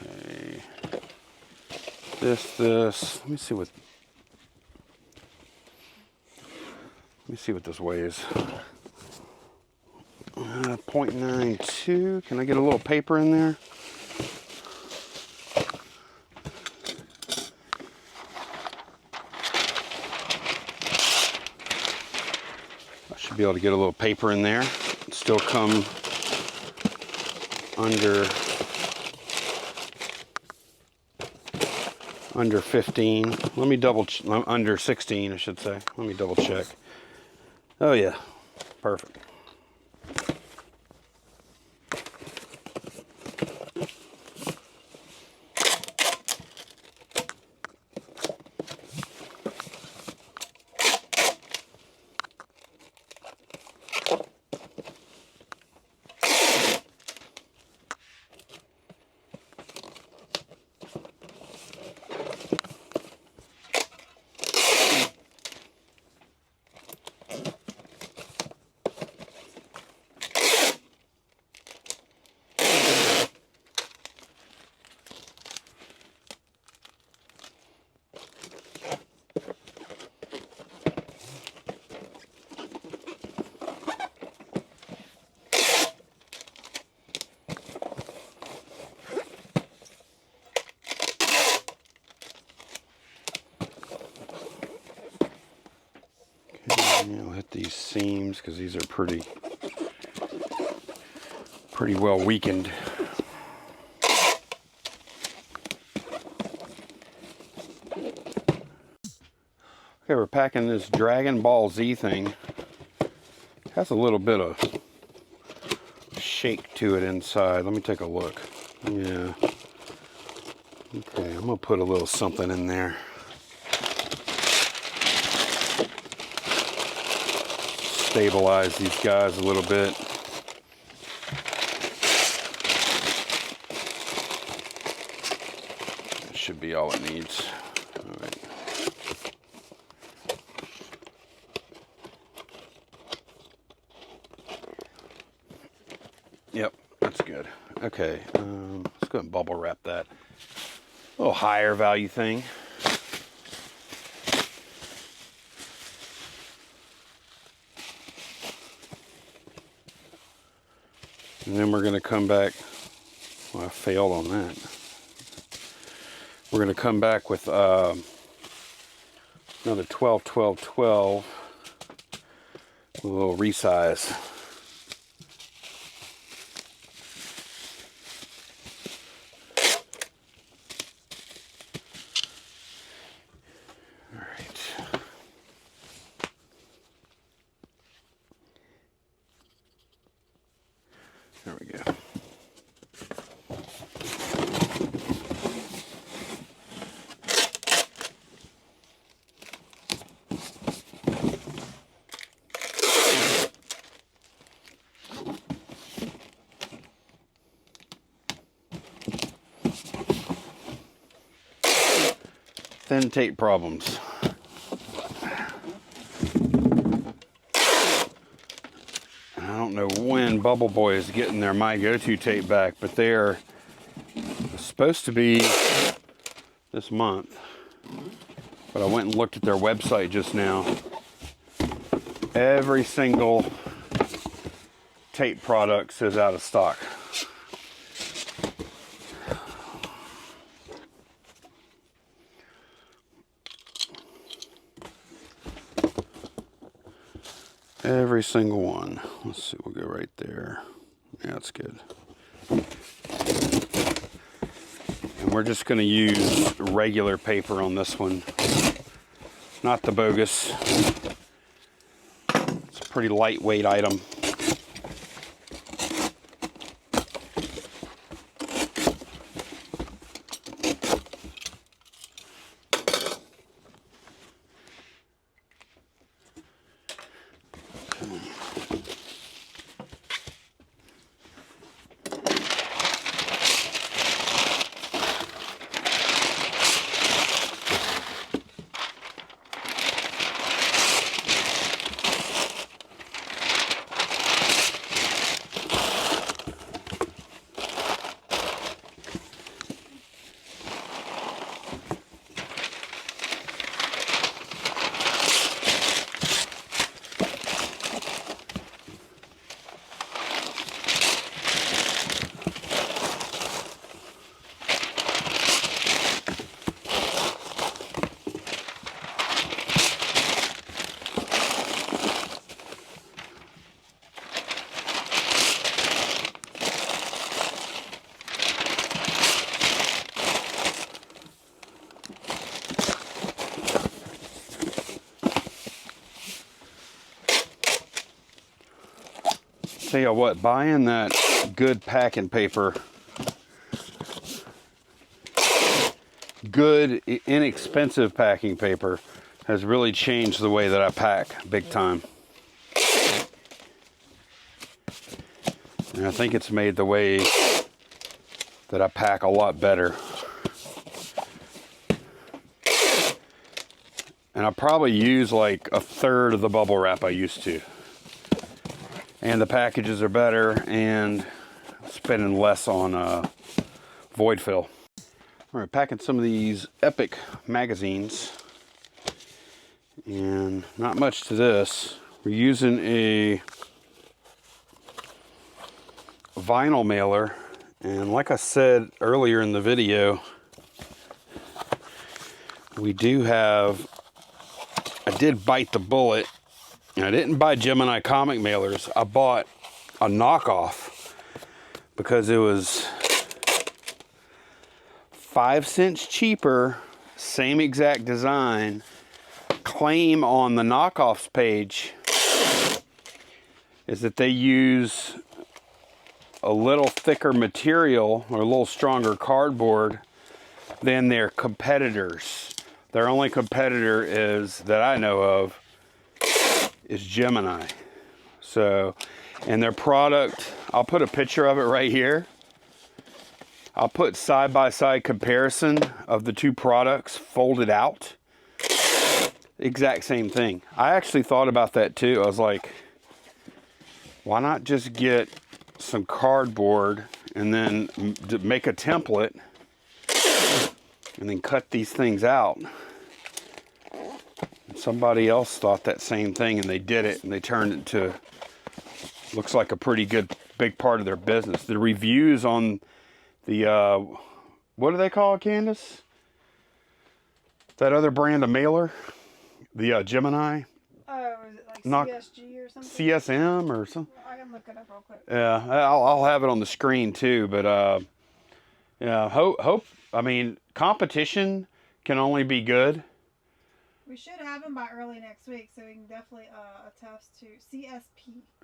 S1: Okay. This. Let me see what this weighs. 0.92. Can I get a little paper in there? I should be able to get a little paper in there. Still come under 15. Let me under 16, I should say. Let me double check. Oh yeah, perfect. I'll hit these seams because these are pretty well weakened. Okay, we're packing this Dragon Ball Z thing. It has a little bit of shake to it inside. Let me take a look. Yeah. Okay, I'm gonna put a little something in there. Stabilize these guys a little bit. That should be all it needs. All right. Yep, that's good. Okay, let's go ahead and bubble wrap that. A little higher value thing. And then we're going to come back. Well, I failed on that. We're going to come back with another 12, 12, 12. With a little resize. All right. There we go. Thin tape problems. I don't know when Bubble Boy is getting their My Go-To tape back, but they're supposed to be this month. But I went and looked at their website just now. Every single tape product says out of stock. Every single one. Let's see, we'll go right there. Yeah, that's good. And we're just going to use regular paper on this one, not the bogus. It's a pretty lightweight item. Tell you what, buying that good packing paper, good, inexpensive packing paper, has really changed the way that I pack big time. And I think it's made the way that I pack a lot better. And I probably use like a third of the bubble wrap I used to. And the packages are better, and spending less on void fill. All right, packing some of these Epic magazines. And not much to this. We're using a vinyl mailer. And like I said earlier in the video, we do have, I did bite the bullet. And I didn't buy Gemini comic mailers. I bought a knockoff because it was 5 cents cheaper, same exact design. Claim on the knockoffs page is that they use a little thicker material or a little stronger cardboard than their competitors. Their only competitor is, that I know of, is Gemini. So, and their product, I'll put a picture of it right here. I'll put side-by-side comparison of the two products folded out. Exact same thing. I actually thought about that too. I was like, why not just get some cardboard and then make a template and then cut these things out. And somebody else thought that same thing, and they did it, and they turned it to, looks like a pretty good big part of their business. The reviews on the what do they call it, Candace? That other brand of mailer, the Gemini.
S2: Oh, is it like CSG or something?
S1: CSM or something?
S2: I can look it up real quick.
S1: Yeah, I'll have it on the screen too. But yeah, hope. I mean, competition can only be good.
S2: We should have them by early next week, so we can definitely attest to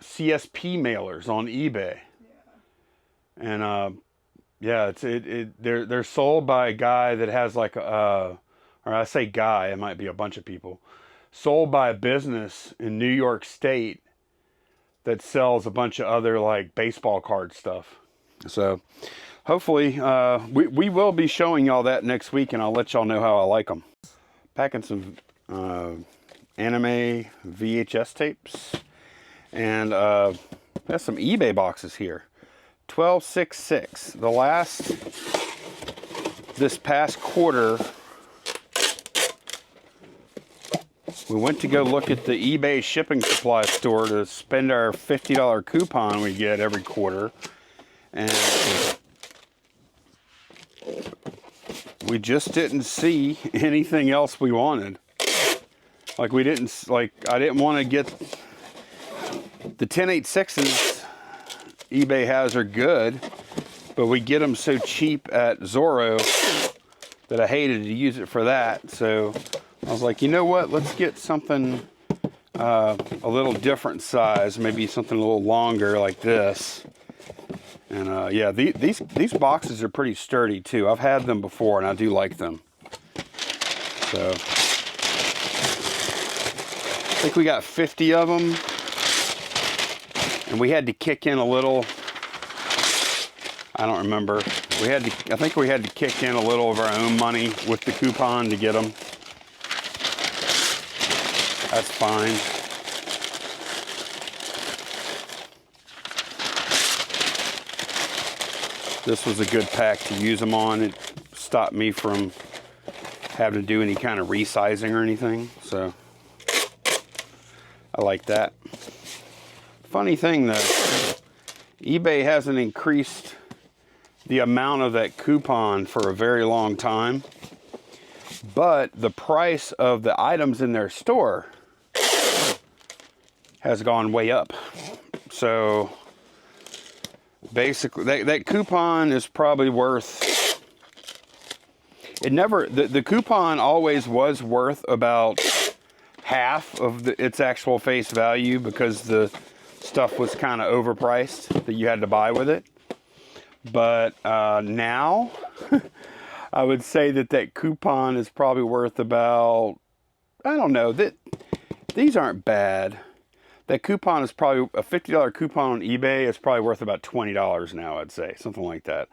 S1: CSP mailers on eBay.
S2: Yeah.
S1: And yeah, they're sold by a guy that has like or I say guy, it might be a bunch of people. Sold by a business in New York State that sells a bunch of other like baseball card stuff. So hopefully we will be showing y'all that next week, and I'll let y'all know how I like them. Packing some anime VHS tapes, and there's some eBay boxes here. 1266. The last, this past quarter, we went to go look at the eBay shipping supply store to spend our $50 coupon we get every quarter. And we just didn't see anything else we wanted. Like I didn't want to get the 1086s eBay has are good, but we get them so cheap at Zorro that I hated to use it for that. So I was like, you know what? Let's get something a little different size, maybe something a little longer like this. And yeah, these boxes are pretty sturdy too. I've had them before, and I do like them. So I think we got 50 of them, and we had to kick in a little. I don't remember. I think we had to kick in a little of our own money with the coupon to get them. That's fine. This was a good pack to use them on. It stopped me from having to do any kind of resizing or anything. So I like that. Funny thing though, eBay hasn't increased the amount of that coupon for a very long time, but the price of the items in their store has gone way up. So basically that coupon is probably worth, the coupon always was worth about half of its actual face value, because the stuff was kind of overpriced that you had to buy with it. But now, I would say that coupon is probably worth about, I don't know, these aren't bad. That coupon is probably, a $50 coupon on eBay is probably worth about $20 now, I'd say. Something like that.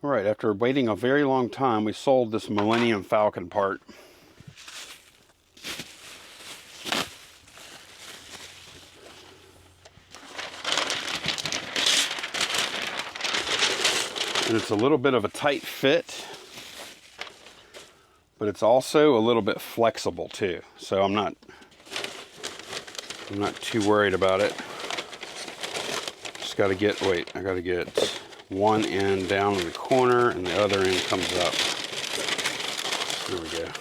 S1: All right, after waiting a very long time, we sold this Millennium Falcon part. And it's a little bit of a tight fit, but it's also a little bit flexible too. So I'm not too worried about it. Just got to get, I got to get one end down in the corner and the other end comes up. There we go.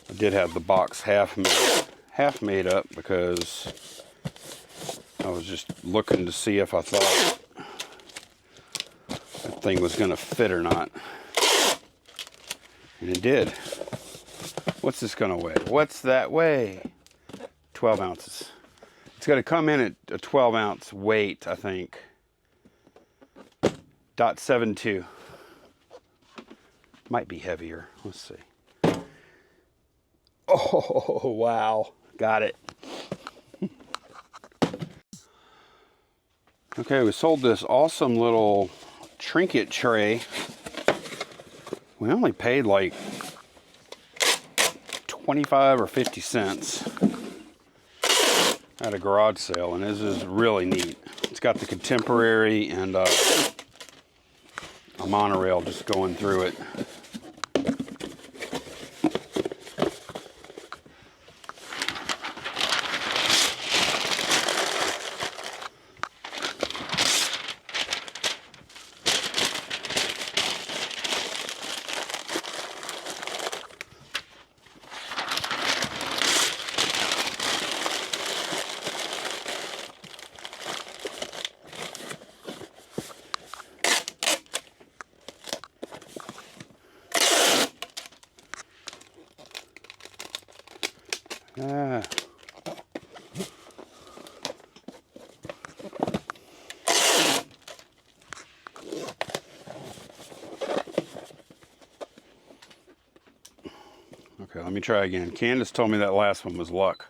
S1: I did have the box half made up because I was just looking to see if I thought that thing was going to fit or not. And it did. What's this going to weigh? What's that weigh? 12 ounces. It's going to come in at a 12 ounce weight, I think. .72. Might be heavier. Let's see. Oh, wow. Got it. Okay, we sold this awesome little trinket tray. We only paid like 25 or 50 cents at a garage sale, and this is really neat. It's got the contemporary and a monorail just going through it. Ah. Okay, let me try again. Candace told me that last one was luck,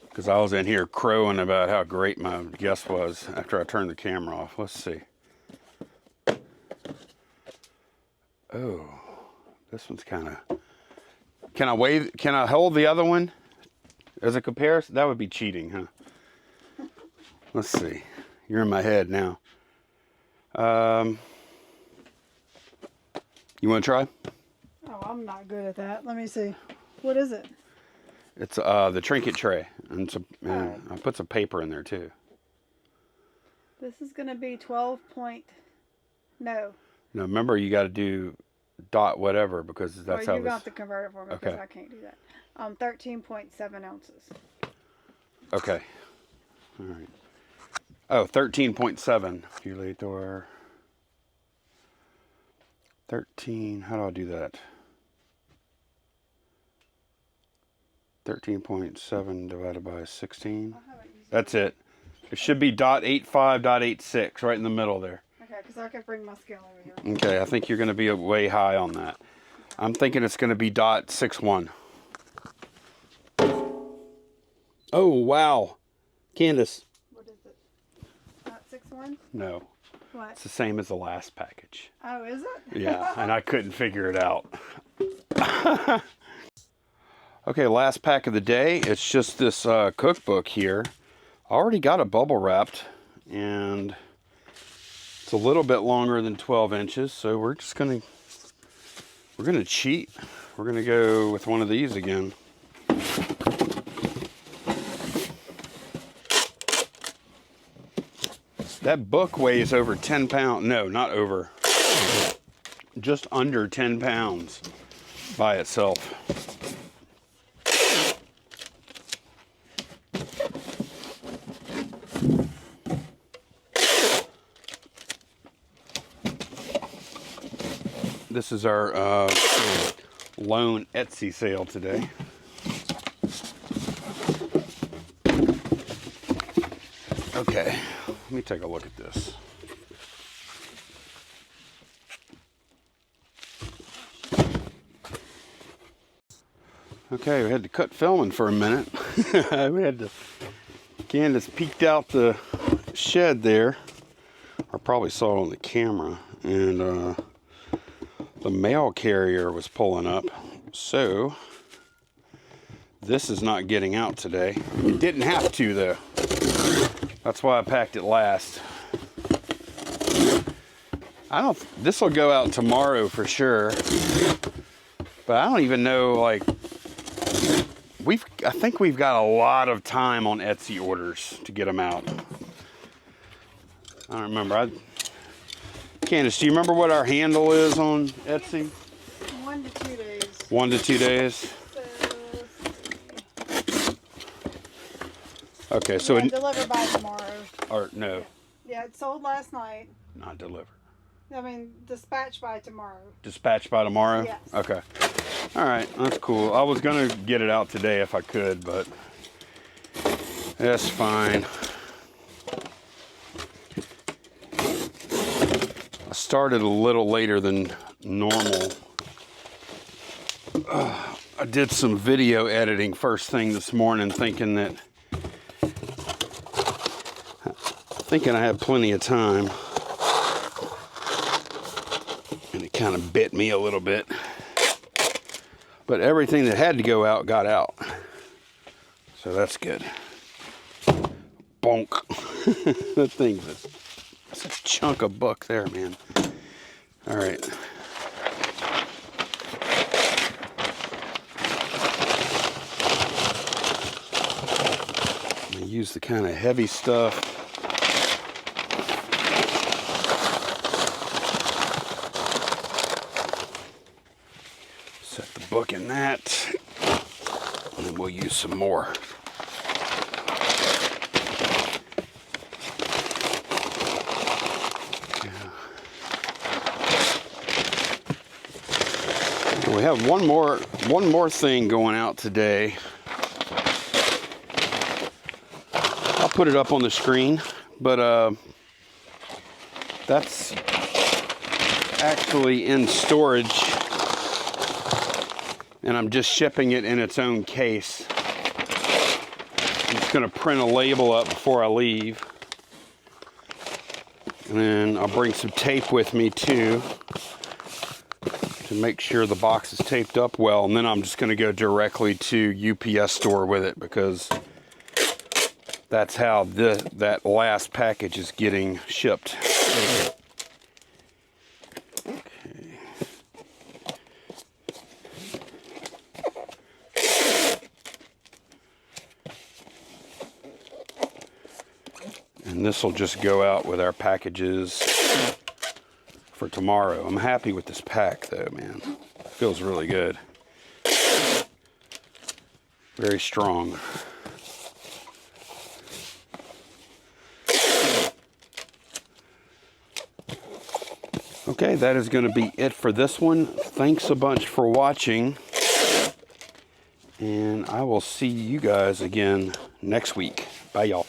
S1: because I was in here crowing about how great my guess was after I turned the camera off. Let's see. Oh, this one's kind of... Can I hold the other one as a comparison? That would be cheating, huh? Let's see. You're in my head now. You want to try?
S2: Oh, I'm not good at that. Let me see. What is it?
S1: It's the trinket tray, and
S2: Alright.
S1: I put some paper in there too.
S2: This is going to be 12 point... No.
S1: Now remember, you got to do dot whatever, because that's how
S2: you're going to
S1: this...
S2: have to convert it for me, because
S1: Okay.
S2: I can't do that. 13.7 ounces.
S1: Okay. All right. Oh, 13.7. Calculator. 13. How do I do that? 13.7 divided by 16. That's it. It should be .85, .86, right in the middle there.
S2: Okay, because I can bring my scale over here.
S1: Okay, I think you're going to be way high on that. I'm thinking it's going to be .61. Oh, wow. Candace.
S2: What is it? 6.1?
S1: No.
S2: What?
S1: It's the same as the last package.
S2: Oh, is it?
S1: Yeah, and I couldn't figure it out. Okay, last pack of the day. It's just this cookbook here. I already got it bubble wrapped, and it's a little bit longer than 12 inches, so we're gonna cheat. We're gonna go with one of these again. That book weighs over 10 pounds. No, not over. Just under 10 pounds by itself. This is our lone Etsy sale today. Okay, let me take a look at this. Okay, we had to cut filming for a minute. We had to. Candace peeked out the shed there. I probably saw it on the camera, and the mail carrier was pulling up. So this is not getting out today. It didn't have to though. That's why I packed it last. This will go out tomorrow for sure. But I don't even know, like, I think we've got a lot of time on Etsy orders to get them out. I don't remember. Candace, do you remember what our handle is on Etsy?
S2: 1 to 2 days.
S1: 1 to 2 days? Okay, so
S2: deliver by tomorrow.
S1: Or no.
S2: Yeah, it sold last night.
S1: Not delivered.
S2: I mean, dispatch by tomorrow.
S1: Dispatch by tomorrow?
S2: Yes.
S1: Okay. All right, that's cool. I was gonna get it out today if I could, but that's fine. I started a little later than normal. I did some video editing first thing this morning, thinking I had plenty of time, and it kind of bit me a little bit. But everything that had to go out got out, so that's good. Bonk. That thing's that's a chunk of buck there, man. All right. I'm gonna use the kind of heavy stuff. Set the book in that, and then we'll use some more. We have one more thing going out today. I'll put it up on the screen, but that's actually in storage, and I'm just shipping it in its own case. I'm just going to print a label up before I leave, and then I'll bring some tape with me too, to make sure the box is taped up well, and then I'm just going to go directly to UPS store with it, because that's how that last package is getting shipped. Okay. And this will just go out with our packages for tomorrow. I'm happy with this pack though, man. It feels really good. Very strong. Okay, that is going to be it for this one. Thanks a bunch for watching, and I will see you guys again next week. Bye, y'all.